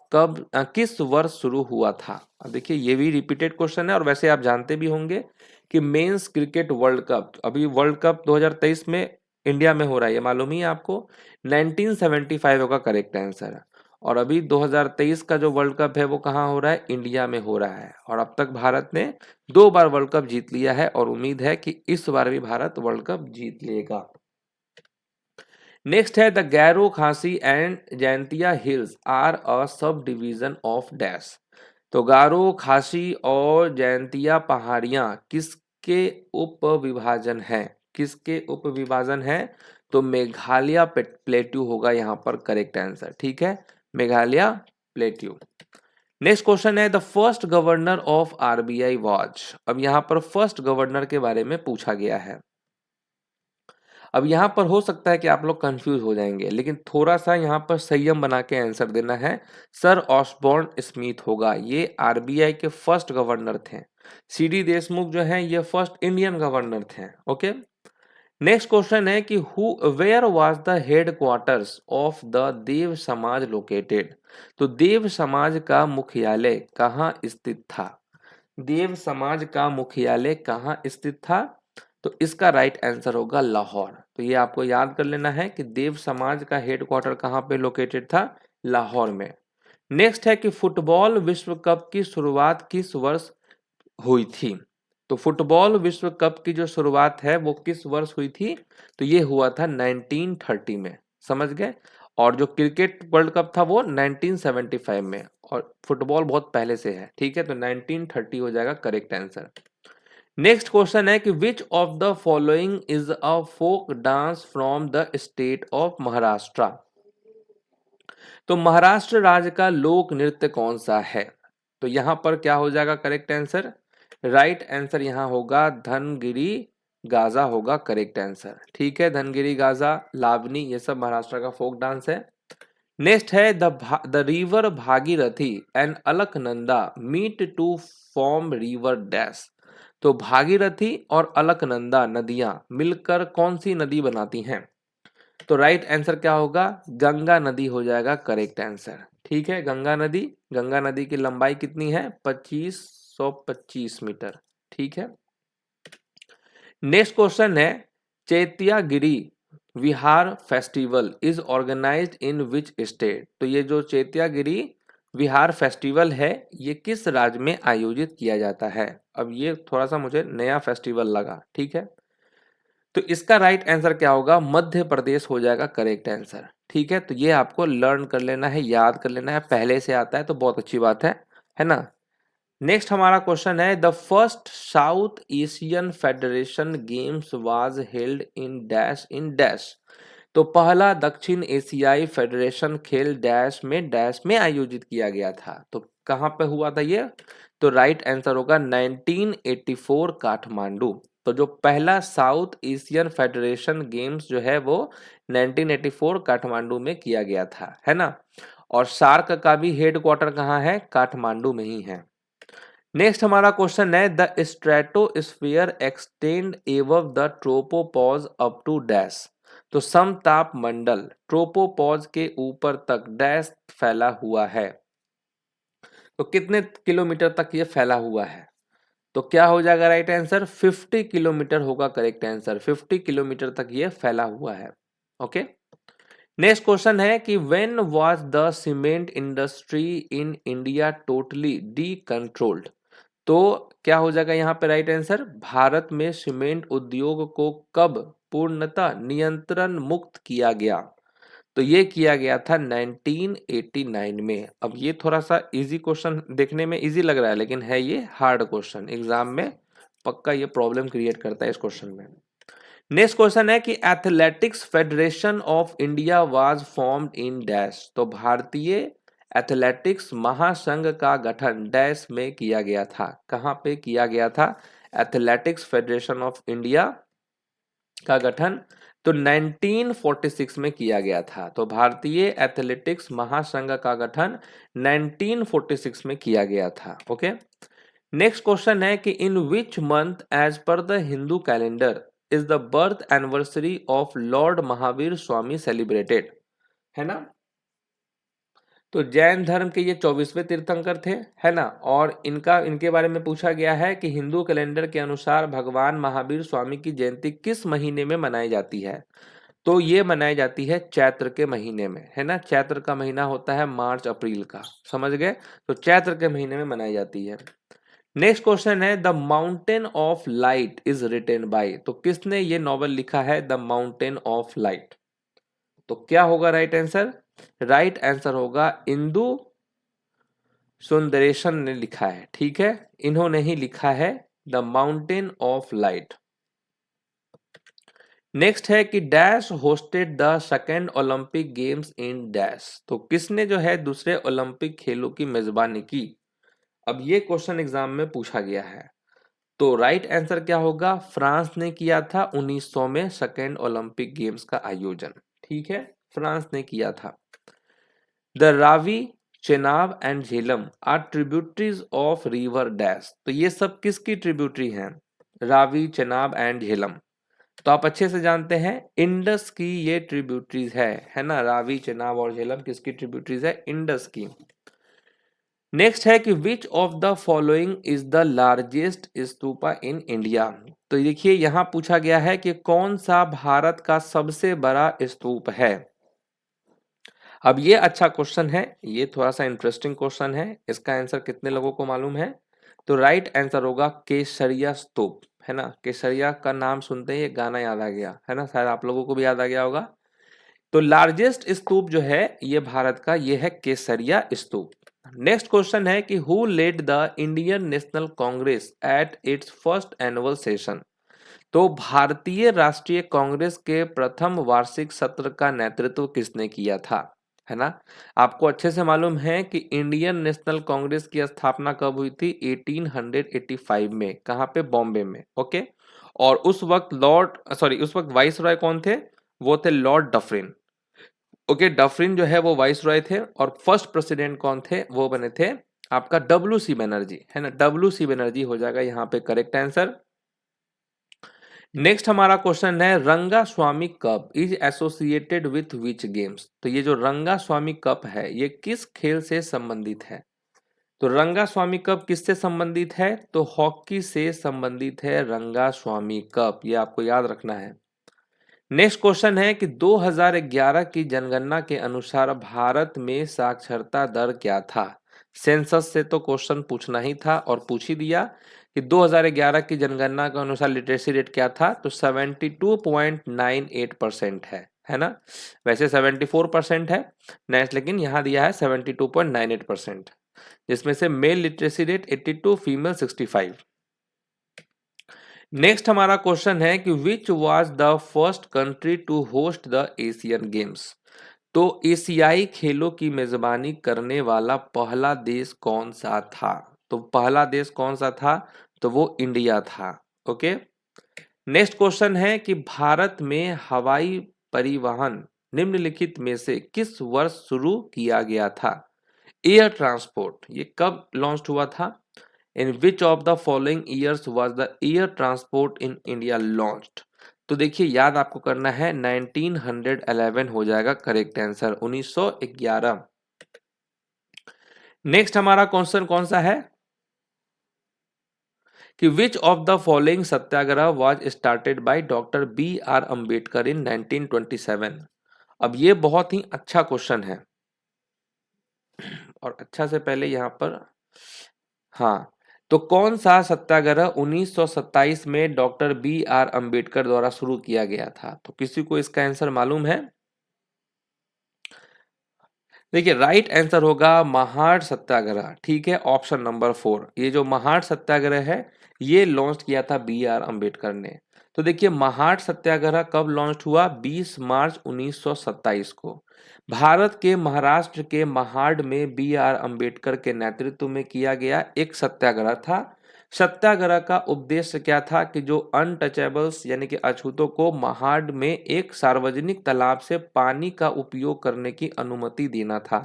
किस वर्ष शुरू हुआ था? अब देखिए ये भी रिपीटेड क्वेश्चन है और वैसे आप जानते भी होंगे कि मेंस क्रिकेट वर्ल्ड कप, अभी वर्ल्ड कप 2023 में इंडिया में हो रहा है, ये मालूम ही है आपको। 1975 होगा करेक्ट आंसर। और अभी 2023 का जो वर्ल्ड कप है वो कहाँ हो रहा है? इंडिया में हो रहा है। और अब तक भारत ने 2 बार वर्ल्ड कप जीत लिया है और उम्मीद है कि इस बार भी भारत वर्ल्ड कप जीत लेगा। नेक्स्ट है the Garo Khasi and Jaintia hills are a subdivision of dash. तो गारो खासी और जैंतिया पहाड़ियां किसके उप विभाजन है? किसके उप विभाजन है? तो मेघालय प्लेट्यू होगा यहाँ पर करेक्ट आंसर। ठीक है, मेघालय प्लेट्यू। नेक्स्ट क्वेश्चन है the first governor of RBI was. अब यहाँ पर फर्स्ट गवर्नर के बारे में पूछा गया है। अब यहाँ पर हो सकता है कि आप लोग कंफ्यूज हो जाएंगे, लेकिन थोड़ा सा यहाँ पर संयम बना के आंसर देना है। सर ऑस्बॉर्न स्मिथ होगा, ये आरबीआई के फर्स्ट गवर्नर थे। सीडी देशमुख जो है ये फर्स्ट इंडियन गवर्नर थे। ओके, नेक्स्ट क्वेश्चन है कि who where was the headquarters of the Dev Samaj located. तो देव समाज का मुख्यालय कहाँ स्थित था? देव समाज का मुख्यालय कहाँ स्थित था? तो इसका राइट आंसर होगा लाहौर। तो ये आपको याद कर लेना है कि देव समाज का हेडक्वार्टर कहाँ पे लोकेटेड था? लाहौर में। नेक्स्ट है कि फुटबॉल विश्व कप की शुरुआत किस वर्ष हुई थी? तो फुटबॉल विश्व कप की जो शुरुआत है वो किस वर्ष हुई थी? तो ये हुआ था 1930 में, समझ गए। और जो क्रिकेट वर्ल्ड कप था वो 1975 में, और फुटबॉल बहुत पहले से है। ठीक है, तो 1930 हो जाएगा करेक्ट आंसर। नेक्स्ट क्वेश्चन है कि which of the following is a folk dance from the state of Maharashtra. तो महाराष्ट्र राज्य का लोक नृत्य कौन सा है? तो यहां पर क्या हो जाएगा करेक्ट आंसर? राइट आंसर यहां होगा धनगिरी गाजा होगा करेक्ट आंसर। ठीक है, धनगिरी गाजा, लावनी, ये सब महाराष्ट्र का फोक डांस है। नेक्स्ट है the river Bhagirathi and Alaknanda meet to form river dash. तो भागीरथी और अलकनंदा नदियां मिलकर कौन सी नदी बनाती हैं? तो राइट आंसर क्या होगा? गंगा नदी हो जाएगा करेक्ट आंसर। ठीक है, गंगा नदी की लंबाई कितनी है? 2525 मीटर। ठीक है, नेक्स्ट क्वेश्चन है Chaityagiri Vihar festival is organized in which state. तो ये जो चैत्यागिरी विहार फेस्टिवल है ये किस राज्य में आयोजित किया जाता है? अब ये थोड़ा सा मुझे नया फेस्टिवल लगा। ठीक है, तो इसका राइट आंसर क्या होगा? मध्य प्रदेश हो जाएगा करेक्ट आंसर। ठीक है, तो ये आपको लर्न कर लेना है, याद कर लेना है, पहले से आता है तो बहुत अच्छी बात है ना। नेक्स्ट हमारा क्वेश्चन है the first south Asian federation games was held in dash. तो पहला दक्षिण एशियाई फेडरेशन खेल डैश में आयोजित किया गया था। तो कहाँ पे हुआ था ये? तो राइट आंसर होगा 1984 काठमांडू। तो जो पहला साउथ एशियन फेडरेशन गेम्स जो है वो 1984 काठमांडू में किया गया था, है ना। और सार्क का भी हेडक्वार्टर कहाँ है, काठमांडू में ही है। नेक्स्ट हमारा क्वेश्चन है the stratosphere extend above the tropopause up to dash. तो समताप मंडल ट्रोपोपॉज के ऊपर तक डैश फैला हुआ है। तो कितने किलोमीटर तक ये फैला हुआ है, तो क्या हो जाएगा राइट आंसर, 50 किलोमीटर होगा करेक्ट आंसर, 50 किलोमीटर तक ये फैला हुआ है। ओके, नेक्स्ट क्वेश्चन है कि when was the cement industry in India totally D controlled. तो क्या हो जाएगा यहाँ पे राइट आंसर, भारत में सीमेंट उद्योग को कब पूर्णतः नियंत्रण मुक्त किया गया। तो ये किया गया था 1989 में। अब ये थोड़ा सा इजी क्वेश्चन, देखने में इजी लग रहा है लेकिन है ये हार्ड क्वेश्चन, एग्जाम में पक्का ये प्रॉब्लम क्रिएट करता है इस क्वेश्चन में। नेक्स्ट क्वेश्चन है कि athletics federation of India was formed in dash. तो भारतीय एथलेटिक्स महासंघ का गठन डैश में किया गया था, कहां पे किया गया था, एथलेटिक्स फेडरेशन ऑफ इंडिया का गठन तो 1946 में किया गया था। तो भारतीय एथलेटिक्स महासंघ का गठन 1946 में किया गया था। ओके, नेक्स्ट क्वेश्चन है कि in which month as per the Hindu calendar is the birth anniversary of lord Mahavir Swami celebrated, है ना। तो जैन धर्म के ये 24वें तीर्थंकर थे, है ना। और इनके बारे में पूछा गया है कि हिंदू कैलेंडर के अनुसार भगवान महावीर स्वामी की जयंती किस महीने में मनाई जाती है। तो ये मनाई जाती है चैत्र के महीने में, है ना। चैत्र का महीना होता है मार्च अप्रैल का, समझ गए। तो चैत्र के महीने में मनाई जाती है। नेक्स्ट क्वेश्चन है the mountain of light is written by. तो किसने ये नॉवल लिखा है, द माउंटेन ऑफ लाइट। तो क्या होगा राइट आंसर, राइट आंसर होगा इंदु सुंदरेशन ने लिखा है, ठीक है। इन्होंने ही लिखा है the mountain of light. Next है कि dash hosted the second Olympic games in dash. तो किसने जो है दूसरे ओलंपिक खेलों की मेजबानी की। अब ये क्वेश्चन एग्जाम में पूछा गया है। तो राइट आंसर क्या होगा, फ्रांस ने किया था 1900 में सेकेंड ओलंपिक गेम्स का आयोजन, ठीक है, फ्रांस ने किया था। The Ravi, Chenab and Jhelum are tributaries of river dash. तो ये सब किसकी ट्रिब्यूटरी हैं, रावी, चेनाब एंड झेलम। तो आप अच्छे से जानते हैं इंडस की ये ट्रिब्यूटरीज है ना। रावी, चेनाब और झेलम किसकी ट्रिब्यूटरीज है, इंडस की। नेक्स्ट है कि which of the following is the largest stupa in India. तो देखिए यहां पूछा गया है कि कौन सा भारत का सबसे बड़ा स्तूप है। अब ये अच्छा क्वेश्चन है, ये थोड़ा सा इंटरेस्टिंग क्वेश्चन है। इसका आंसर कितने लोगों को मालूम है, तो राइट आंसर होगा केसरिया स्तूप, है ना। केसरिया का नाम सुनते ही एक गाना याद आ गया, है ना, शायद आप लोगों को भी याद आ गया होगा। तो लार्जेस्ट स्तूप जो है ये भारत का, ये है केसरिया स्तूप। नेक्स्ट क्वेश्चन है कि who led the Indian National Congress at its first annual session. तो भारतीय राष्ट्रीय कांग्रेस के प्रथम वार्षिक सत्र का नेतृत्व किसने किया था, है ना। आपको अच्छे से मालूम है कि इंडियन नेशनल कांग्रेस की स्थापना कब हुई थी, 1885 में, कहाँ पे, बॉम्बे में। ओके, और उस वक्त वाइस रॉय कौन थे, वो थे लॉर्ड डफरिन। ओके, डफरिन जो है वो वाइस रॉय थे और फर्स्ट प्रेसिडेंट कौन थे, वो बने थे आपका डब्ल्यू सी बनर्जी, है ना। डब्ल्यू सी बनर्जी हो जाएगा यहाँ पे करेक्ट आंसर। नेक्स्ट हमारा क्वेश्चन है Rangaswami cup is associated with which games. तो ये जो रंगा स्वामी कप है ये किस खेल से संबंधित है। तो रंगा स्वामी कप किससे संबंधित है, तो हॉकी से संबंधित है रंगा स्वामी कप, ये आपको याद रखना है। नेक्स्ट क्वेश्चन है कि 2011 की जनगणना के अनुसार भारत में साक्षरता दर क्या था। सेंसस से तो क्वेश्चन पूछना ही था और पूछ ही दिया कि 2011 की जनगणना के अनुसार लिटरेसी रेट क्या था, तो 72.98% है ना। वैसे 74% है नेक्स्ट, लेकिन यहाँ दिया है 72.98%, जिसमें से male literacy rate 82, female 65। Next हमारा क्वेश्चन है कि which was the first country to host the Asian Games. तो एशियाई खेलों की मेजबानी करने वाला पहला देश कौन सा था। तो पहला देश कौन सा था, तो वो इंडिया था। ओके, नेक्स्ट क्वेश्चन है कि भारत में हवाई परिवहन निम्नलिखित में से किस वर्ष शुरू किया गया था? एयर ट्रांसपोर्ट ये कब लॉन्च हुआ था? In which of the following years was the air transport in India launched? तो देखिए याद आपको करना है 1911 हो जाएगा करेक्ट आंसर 1911। नेक्स्ट हमारा क्वेश्चन कौन सा है कि which of the following satyagraha was started by doctor B R Ambedkar in 1927? अब ये बहुत ही अच्छा क्वेश्चन है और अच्छा से पहले यहाँ पर हाँ, तो कौन सा सत्याग्रह 1927 में डॉक्टर बी आर अंबेडकर द्वारा शुरू किया गया था? तो किसी को इसका आंसर मालूम है? देखिए राइट आंसर होगा महाड़ सत्याग्रह। ठीक है, ऑप्शन नंबर 4 ये जो महाड़ सत्याग्रह है ये लॉन्च किया था बी आर अंबेडकर ने। तो देखिए महाड़ सत्याग्रह कब लॉन्च हुआ? 20 मार्च 1927 को भारत के महाराष्ट्र के महाड़ में बी आर अंबेडकर के नेतृत्व में किया गया एक सत्याग्रह था। सत्याग्रह का उद्देश्य क्या था कि जो अनटचेबल्स यानी कि अछूतों को महाड़ में एक सार्वजनिक तालाब से पानी का उपयोग करने की अनुमति देना था।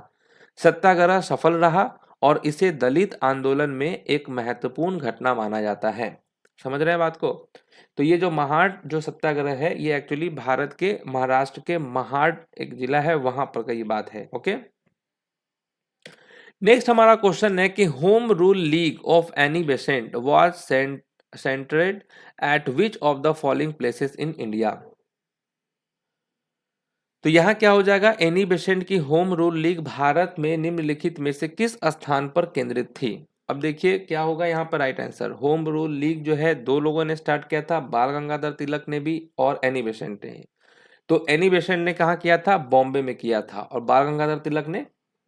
सत्याग्रह सफल रहा और इसे दलित आंदोलन में एक महत्वपूर्ण घटना माना जाता है। समझ रहे हैं बात को? तो ये जो महाड़ जो सत्याग्रह है ये एक्चुअली भारत के महाराष्ट्र के महाड़ एक जिला है वहां पर का ये बात है। ओके, नेक्स्ट हमारा क्वेश्चन है कि home rule league of Annie Besant was centred eight which of the following places in India? तो यहां क्या हो जाएगा? एनी बेसेंट की होम रूल लीग भारत में निम्नलिखित में से किस स्थान पर केंद्रित थी? अब देखिए क्या होगा यहाँ पर right answer. Home rule league जो है दो लोगों ने स्टार्ट किया था, बाल गंगाधर तिलक ने भी और एनी बेसेंट ने। तो एनी बेसेंट ने कहा किया था? बॉम्बे में किया था। और बाल गंगाधर तिलक ने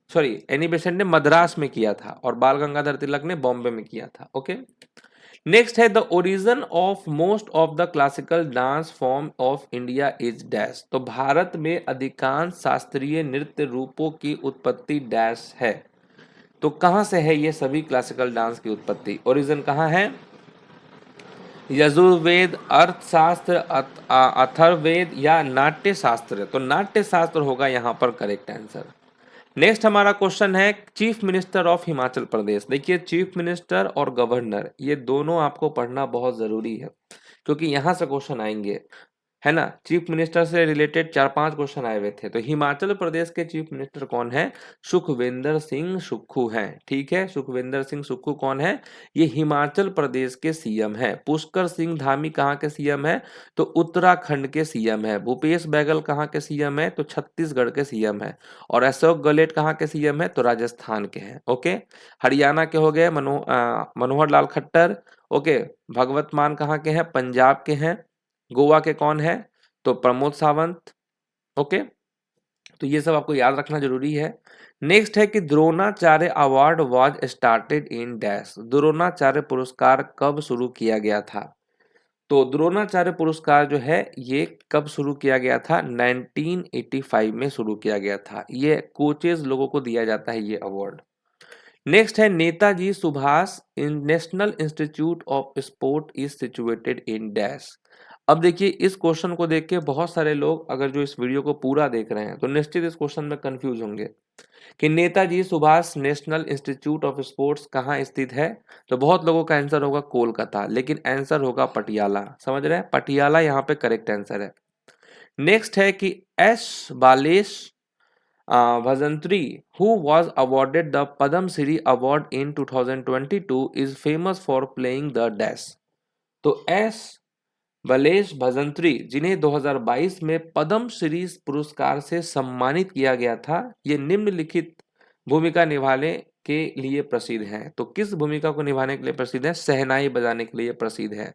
एनी बेसेंट ने मद्रास में किया था और बाल गंगाधर तिलक ने बॉम्बे में किया था। ओके, नेक्स्ट है the origin of most of the classical dance form of India is dash. तो भारत में अधिकांश शास्त्रीय नृत्य रूपों की उत्पत्ति डैश है। तो कहां से है ये सभी क्लासिकल डांस की उत्पत्ति? ओरिजिन कहां है? यजुर्वेद, अर्थशास्त्र, अथर्ववेद या नाट्य शास्त्र? तो नाट्य शास्त्र होगा यहाँ पर करेक्ट आंसर। नेक्स्ट हमारा क्वेश्चन है chief minister of Himachal Pradesh. देखिए चीफ मिनिस्टर और गवर्नर ये दोनों आपको पढ़ना बहुत जरूरी है क्योंकि यहाँ से क्वेश्चन आएंगे, है ना। चीफ मिनिस्टर से रिलेटेड 4-5 क्वेश्चन आए हुए थे। तो हिमाचल प्रदेश के चीफ मिनिस्टर कौन है? सुखविंदर सिंह सुक्खू हैं। ठीक है, सुखविंदर सिंह सुक्खू कौन है? ये हिमाचल प्रदेश के सीएम है। पुष्कर सिंह धामी कहाँ के सीएम है? तो उत्तराखंड के सीएम है। भूपेश बैगल कहाँ के सीएम है? तो छत्तीसगढ़ के सीएम है। और अशोक गहलोत कहाँ के सीएम है? तो राजस्थान के हैं। ओके, हरियाणा के हो गए मनोहर लाल खट्टर। ओके, भगवत मान कहाँ के हैं? पंजाब के हैं। गोवा के कौन है? तो प्रमोद सावंत। ओके, तो ये सब आपको याद रखना जरूरी है। नेक्स्ट है कि Dronacharya award was started in dash. Dronacharya पुरस्कार कब शुरू किया गया था? तो द्रोणाचार्य पुरस्कार जो है ये कब शुरू किया गया था? 1985 में शुरू किया गया था। ये कोचेज लोगों को दिया जाता है ये अवार्ड। नेक्स्ट है Netaji Subhash national institute of sport is situated in dash. अब देखिए इस क्वेश्चन को देख के बहुत सारे लोग अगर जो इस वीडियो को पूरा देख रहे हैं तो निश्चित इस क्वेश्चन में कंफ्यूज होंगे कि Netaji Subhash national institute of sports कहाँ स्थित है। तो बहुत लोगों का आंसर होगा कोलकाता, लेकिन आंसर होगा पटियाला। समझ रहे हैं, पटियाला यहाँ पे करेक्ट आंसर है। नेक्स्ट है कि S बालेश Bhajantri, who was awarded the Padam Shri Award in 2022, is famous for playing the dash. तो एस बलेश भजंत्री जिन्हें 2022 में पद्म श्री पुरस्कार से सम्मानित किया गया था, ये निम्नलिखित भूमिका निभाने के लिए प्रसिद्ध हैं। तो किस भूमिका को निभाने के लिए प्रसिद्ध है? शहनाई बजाने के लिए प्रसिद्ध है।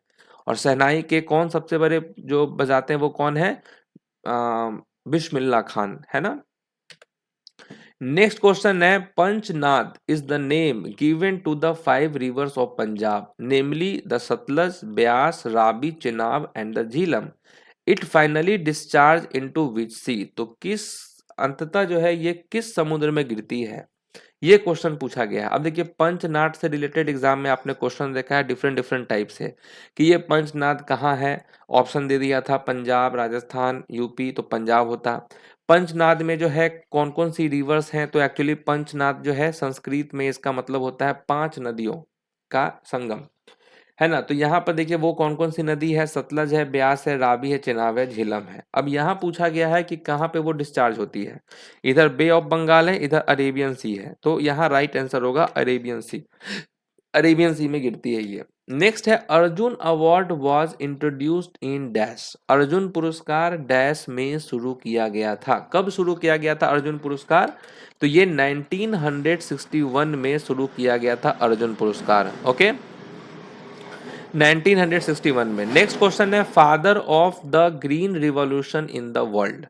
और शहनाई के कौन सबसे बड़े जो बजाते हैं वो कौन है? बिस्मिल्लाह खान, है ना। नेक्स्ट क्वेश्चन है Panchnad is the name given to the 5 rivers of Punjab namely the Sutlej, Beas, Ravi, Chenab and the Jhelum. It finally discharge into which sea. तो किस अंततः जो है ये किस समुद्र में गिरती है? ये क्वेश्चन पूछा गया है। अब देखिए पंचनाद से रिलेटेड एग्जाम में आपने क्वेश्चन देखा है डिफरेंट डिफरेंट टाइप से कि ये पंचनाद कहाँ है। ऑप्शन दे दिया था पंजाब, राजस्थान, यूपी, तो पंजाब होता। पंचनाद में जो है कौन कौन सी रिवर्स हैं, तो एक्चुअली पंचनाद जो है संस्कृत में इसका मतलब होता है 5 नदियों का संगम, है ना। तो यहाँ पर देखिए वो कौन कौन सी नदी है, सतलज है, ब्यास है, रावी है, चेनाब है, झेलम है। अब यहाँ पूछा गया है कि कहाँ पे वो डिस्चार्ज होती है। इधर बे ऑफ बंगाल है, इधर अरेबियन सी है, तो यहाँ राइट आंसर होगा अरेबियन सी। अरेबियन सी में गिरती है ये। नेक्स्ट है Arjun award was introduced in dash. Arjun पुरस्कार डैश में शुरू किया गया था। कब शुरू किया गया था अर्जुन पुरस्कार, तो ये 1961 में शुरू किया गया था अर्जुन पुरस्कार। ओके, 1961 में। नेक्स्ट क्वेश्चन है father of the green revolution in the world.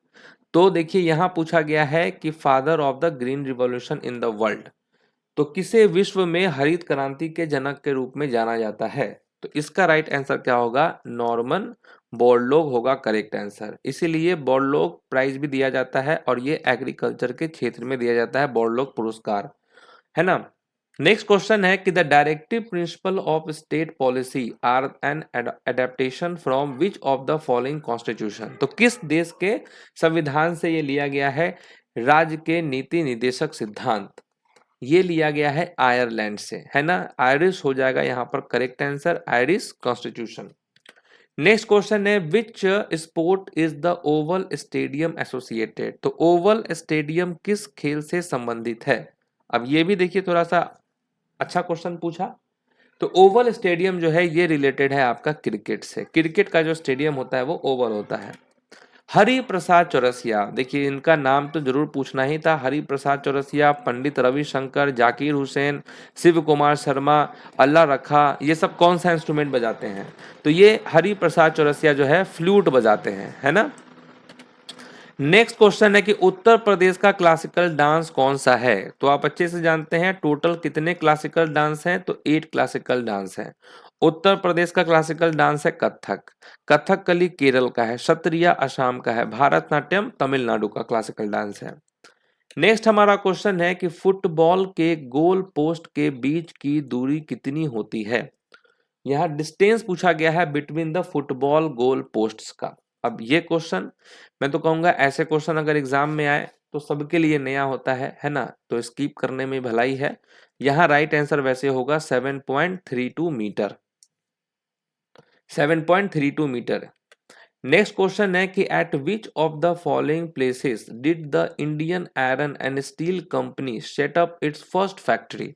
तो देखिए यहां पूछा गया है कि father of the green revolution in the world, तो किसे विश्व में हरित क्रांति के जनक के रूप में जाना जाता है। तो इसका राइट आंसर क्या होगा, नॉर्मन बोरलॉग होगा करेक्ट आंसर। इसीलिए बोरलॉग प्राइज भी दिया जाता है और ये एग्रीकल्चर के क्षेत्र में दिया जाता है बोरलॉग पुरस्कार, है ना। नेक्स्ट क्वेश्चन है कि the directive principle of state policy are an adaptation from which of the following constitution. तो किस देश के संविधान से ये लिया गया है, राज्य के नीति निर्देशक सिद्धांत, ये लिया गया है आयरलैंड से, है ना। आयरिश हो जाएगा यहाँ पर correct answer, Irish constitution. Next question है which sport is the oval stadium associated. तो ओवल स्टेडियम किस खेल से संबंधित है। अब ये भी देखिए थोड़ा सा अच्छा क्वेश्चन पूछा। तो ओवल स्टेडियम जो है ये रिलेटेड है आपका क्रिकेट से। क्रिकेट का जो स्टेडियम होता है वो ओवल होता है। हरि प्रसाद चौरसिया, देखिए इनका नाम तो जरूर पूछना ही था। हरि प्रसाद चौरसिया, पंडित रविशंकर, जाकिर हुसैन, शिव कुमार शर्मा, अल्लाह रखा, ये सब कौन सा इंस्ट्रूमेंट बजाते हैं। तो ये हरि प्रसाद चौरसिया जो है फ्लूट बजाते हैं, है ना। नेक्स्ट क्वेश्चन है कि उत्तर प्रदेश का क्लासिकल डांस कौन सा है। तो आप अच्छे से जानते हैं टोटल कितने क्लासिकल डांस हैं, तो 8 क्लासिकल डांस हैं। उत्तर प्रदेश का क्लासिकल डांस है कथक, कथकली केरल का है, सत्रिया असम का है, भारतनाट्यम तमिलनाडु का क्लासिकल डांस है। नेक्स्ट हमारा क्वेश्चन है कि फुटबॉल के गोल पोस्ट के बीच की दूरी कितनी होती है। यहाँ डिस्टेंस पूछा गया है between the football goal posts का। अब ये क्वेश्चन मैं तो कहूंगा ऐसे क्वेश्चन अगर एग्जाम में आए तो सबके लिए नया होता है ना, तो स्किप करने में भलाई है। यहाँ राइट आंसर वैसे होगा 7.32 मीटर, 7.32 मीटर। नेक्स्ट क्वेश्चन है कि at which of the following places did the Indian iron and steel company set up it's first factory.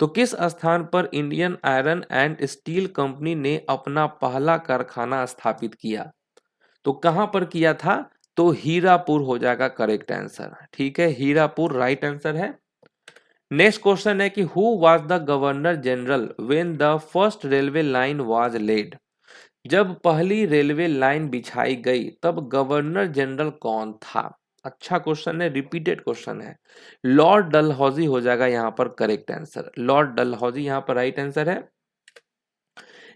तो किस स्थान पर Indian iron and steel company ने अपना पहला कारखाना स्थापित किया। तो कहां पर किया था, तो हीरापुर हो जाएगा करेक्ट आंसर। ठीक है, हीरापुर राइट आंसर है। नेक्स्ट क्वेश्चन है कि who was the governor general when the first railway line was laid. जब पहली रेलवे लाइन बिछाई गई तब गवर्नर जनरल कौन था। अच्छा क्वेश्चन है, रिपीटेड क्वेश्चन है। लॉर्ड डलहौजी हो जाएगा यहाँ पर करेक्ट आंसर, लॉर्ड डलहौजी यहाँ पर राइट आंसर है।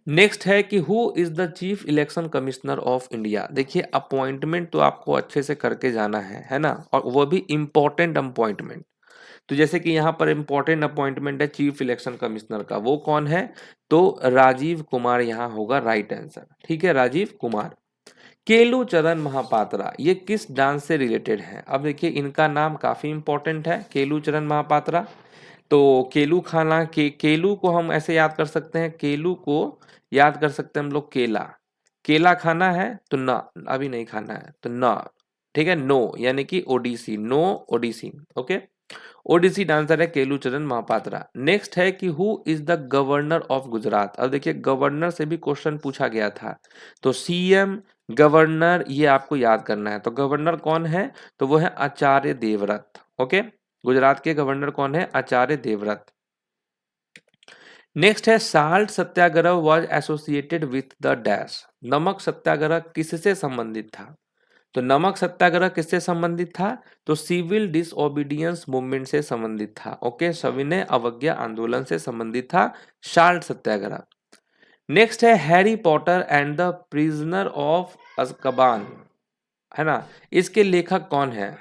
नेक्स्ट है कि who is the chief election commissioner of India. देखिए अपॉइंटमेंट तो आपको अच्छे से करके जाना है ना, और वो भी इंपॉर्टेंट अपॉइंटमेंट। तो जैसे कि यहाँ पर इंपॉर्टेंट अपॉइंटमेंट है चीफ इलेक्शन कमिश्नर का, वो कौन है, तो राजीव कुमार यहाँ होगा राइट आंसर। ठीक है, राजीव कुमार। केलू चरण महापात्रा ये किस डांस से रिलेटेड है। अब देखिए इनका नाम काफी इंपॉर्टेंट है, केलू चरण महापात्रा। तो केलू खाना केलू को हम ऐसे याद कर सकते हैं, केलू को याद कर सकते हैं हम लोग केला। केला खाना है तो ना, अभी नहीं खाना है तो ना। ठीक है, नो यानी कि Odissi, no Odissi. Okay, Odissi dancer है केलू चरण महापात्रा। नेक्स्ट है कि who is the governor of Gujarat. अब देखिए गवर्नर से भी क्वेश्चन पूछा गया था, तो सीएम गवर्नर ये आपको याद करना है। तो गवर्नर कौन है, तो वो है आचार्य देवव्रत। ओके, गुजरात के गवर्नर कौन है, आचार्य देवव्रत। नेक्स्ट है salt Satyagraha was associated with the dash. नमक सत्याग्रह किससे संबंधित था। तो नमक सत्याग्रह किससे संबंधित था, तो सिविल डिसओबीडियंस मूवमेंट से संबंधित था। ओके, सविनय अवज्ञा आंदोलन से संबंधित था साल्ट सत्याग्रह। नेक्स्ट है Harry Potter and the prisoner of Azkaban, है ना, इसके लेखक कौन है।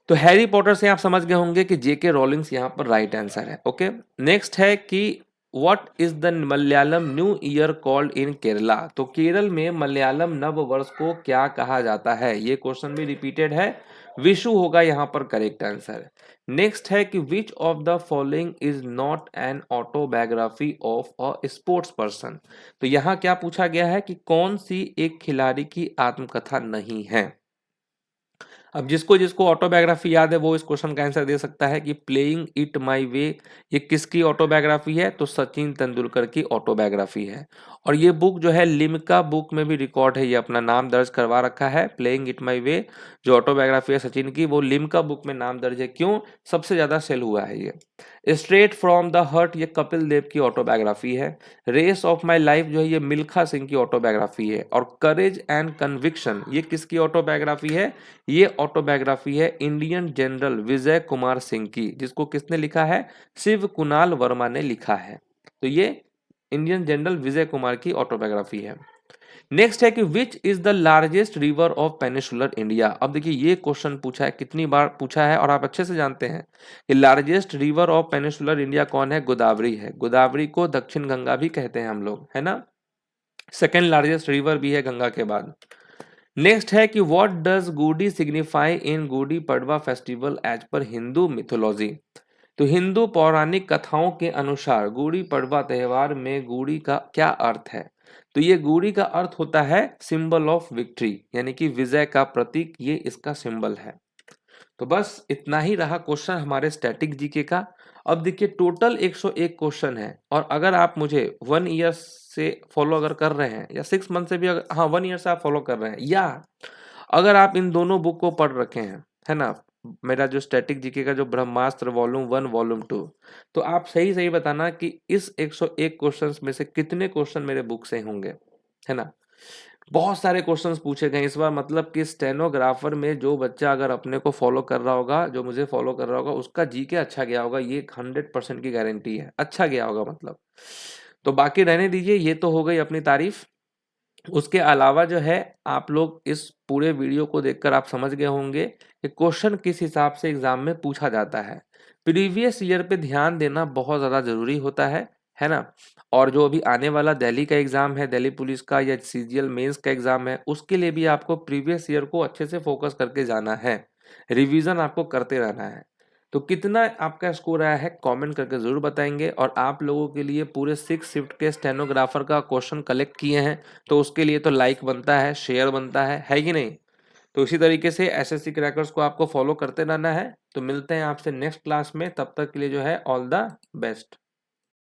तो हैरी पॉटर से आप समझ गए होंगे कि जेके रोलिंग्स यहाँ पर राइट आंसर है। ओके, नेक्स्ट है कि what is the Malayalam new year called in Kerala. तो केरल में मलयालम नव वर्ष को क्या कहा जाता है, ये क्वेश्चन भी रिपीटेड है। विशु होगा यहाँ पर करेक्ट आंसर। नेक्स्ट है कि which of the following is not an autobiography of a sports person. तो यहाँ क्या पूछा गया है कि कौन सी एक खिलाड़ी की आत्मकथा नहीं है। अब जिसको जिसको ऑटोबायोग्राफी याद है वो इस क्वेश्चन का आंसर दे सकता है कि प्लेइंग इट माय वे, ये किसकी ऑटोबायोग्राफी है, तो सचिन तेंदुलकर की ऑटोबायोग्राफी है। और ये बुक जो है लिम्का बुक में भी रिकॉर्ड है, ये अपना नाम दर्ज करवा रखा है। प्लेइंग इट माय वे जो ऑटोबायोग्राफी है सचिन की, वो लिम्का बुक में नाम दर्ज है। क्यों? सबसे ज्यादा सेल हुआ है ये। स्ट्रेट फ्रॉम द हर्ट ये कपिल देव की ऑटोबायोग्राफी है। रेस ऑफ माई लाइफ जो है ये मिल्खा सिंह की ऑटोबायोग्राफी है। और करेज एंड कन्विक्शन ये किसकी ऑटोबायोग्राफी है, ये ऑटोबायोग्राफी है इंडियन जनरल विजय कुमार सिंह की, जिसको किसने लिखा है, शिव कुणाल वर्मा ने लिखा है। तो ये इंडियन जनरल विजय कुमार की ऑटोबायोग्राफी है। नेक्स्ट है कि which is the largest river of peninsular India. अब देखिए ये क्वेश्चन पूछा है, कितनी बार पूछा है और आप अच्छे से जानते हैं कि largest river of peninsular India कौन है, गोदावरी है। गोदावरी को दक्षिण गंगा भी कहते हैं हम लोग, है ना। सेकेंड लार्जेस्ट रिवर भी है गंगा के बाद। नेक्स्ट है कि what does Gudi signify in Gudi Padwa festival as per Hindu mythology. तो हिंदू पौराणिक कथाओं के अनुसार गुड़ी पड़वा त्योहार में गुड़ी का क्या अर्थ है। तो ये गुड़ी का अर्थ होता है सिंबल ऑफ विक्ट्री, यानी कि विजय का प्रतीक, ये इसका सिंबल है। तो बस इतना ही रहा क्वेश्चन हमारे स्टैटिक जीके का। अब देखिए टोटल 101 क्वेश्चन है, और अगर आप मुझे 1 ईयर से फॉलो अगर कर रहे हैं या 6 मंथ से भी, अगर हाँ 1 ईयर से आप फॉलो कर रहे हैं, या अगर आप इन दोनों बुक को पढ़ रखे हैं, है ना, मेरा जो स्टैटिक जीके का जो ब्रह्मास्त्र वॉल्यूम 1 वॉल्यूम 2, तो आप सही सही बताना कि इस 101 क्वेश्चंस में से कितने क्वेश्चन मेरे बुक से होंगे, है ना। बहुत सारे क्वेश्चंस पूछे गए इस बार, मतलब कि स्टेनोग्राफर में जो बच्चा अगर अपने को फॉलो कर रहा होगा, जो मुझे फॉलो कर रहा होगा, उसका जीके अच्छा गया होगा, ये 100% की गारंटी है, अच्छा गया होगा मतलब। तो बाकी रहने दीजिए, ये तो हो गई अपनी तारीफ। उसके अलावा जो है आप लोग इस पूरे वीडियो को देखकर आप समझ गए होंगे कि क्वेश्चन किस हिसाब से एग्जाम में पूछा जाता है। प्रीवियस ईयर पे ध्यान देना बहुत ज़्यादा जरूरी होता है ना। और जो अभी आने वाला दिल्ली का एग्जाम है, दिल्ली पुलिस का या सीजीएल मेंस का एग्जाम है, उसके लिए भी आपको प्रीवियस ईयर को अच्छे से फोकस करके जाना है, रिवीजन आपको करते रहना है। तो कितना आपका स्कोर आया है कमेंट करके ज़रूर बताएंगे। और आप लोगों के लिए पूरे 6 शिफ्ट के स्टेनोग्राफर का क्वेश्चन कलेक्ट किए हैं, तो उसके लिए तो लाइक बनता है, शेयर बनता है कि नहीं। तो इसी तरीके से एसएससी क्रैकर्स को आपको फॉलो करते रहना है। तो मिलते हैं आपसे नेक्स्ट क्लास में, तब तक के लिए जो है ऑल द बेस्ट।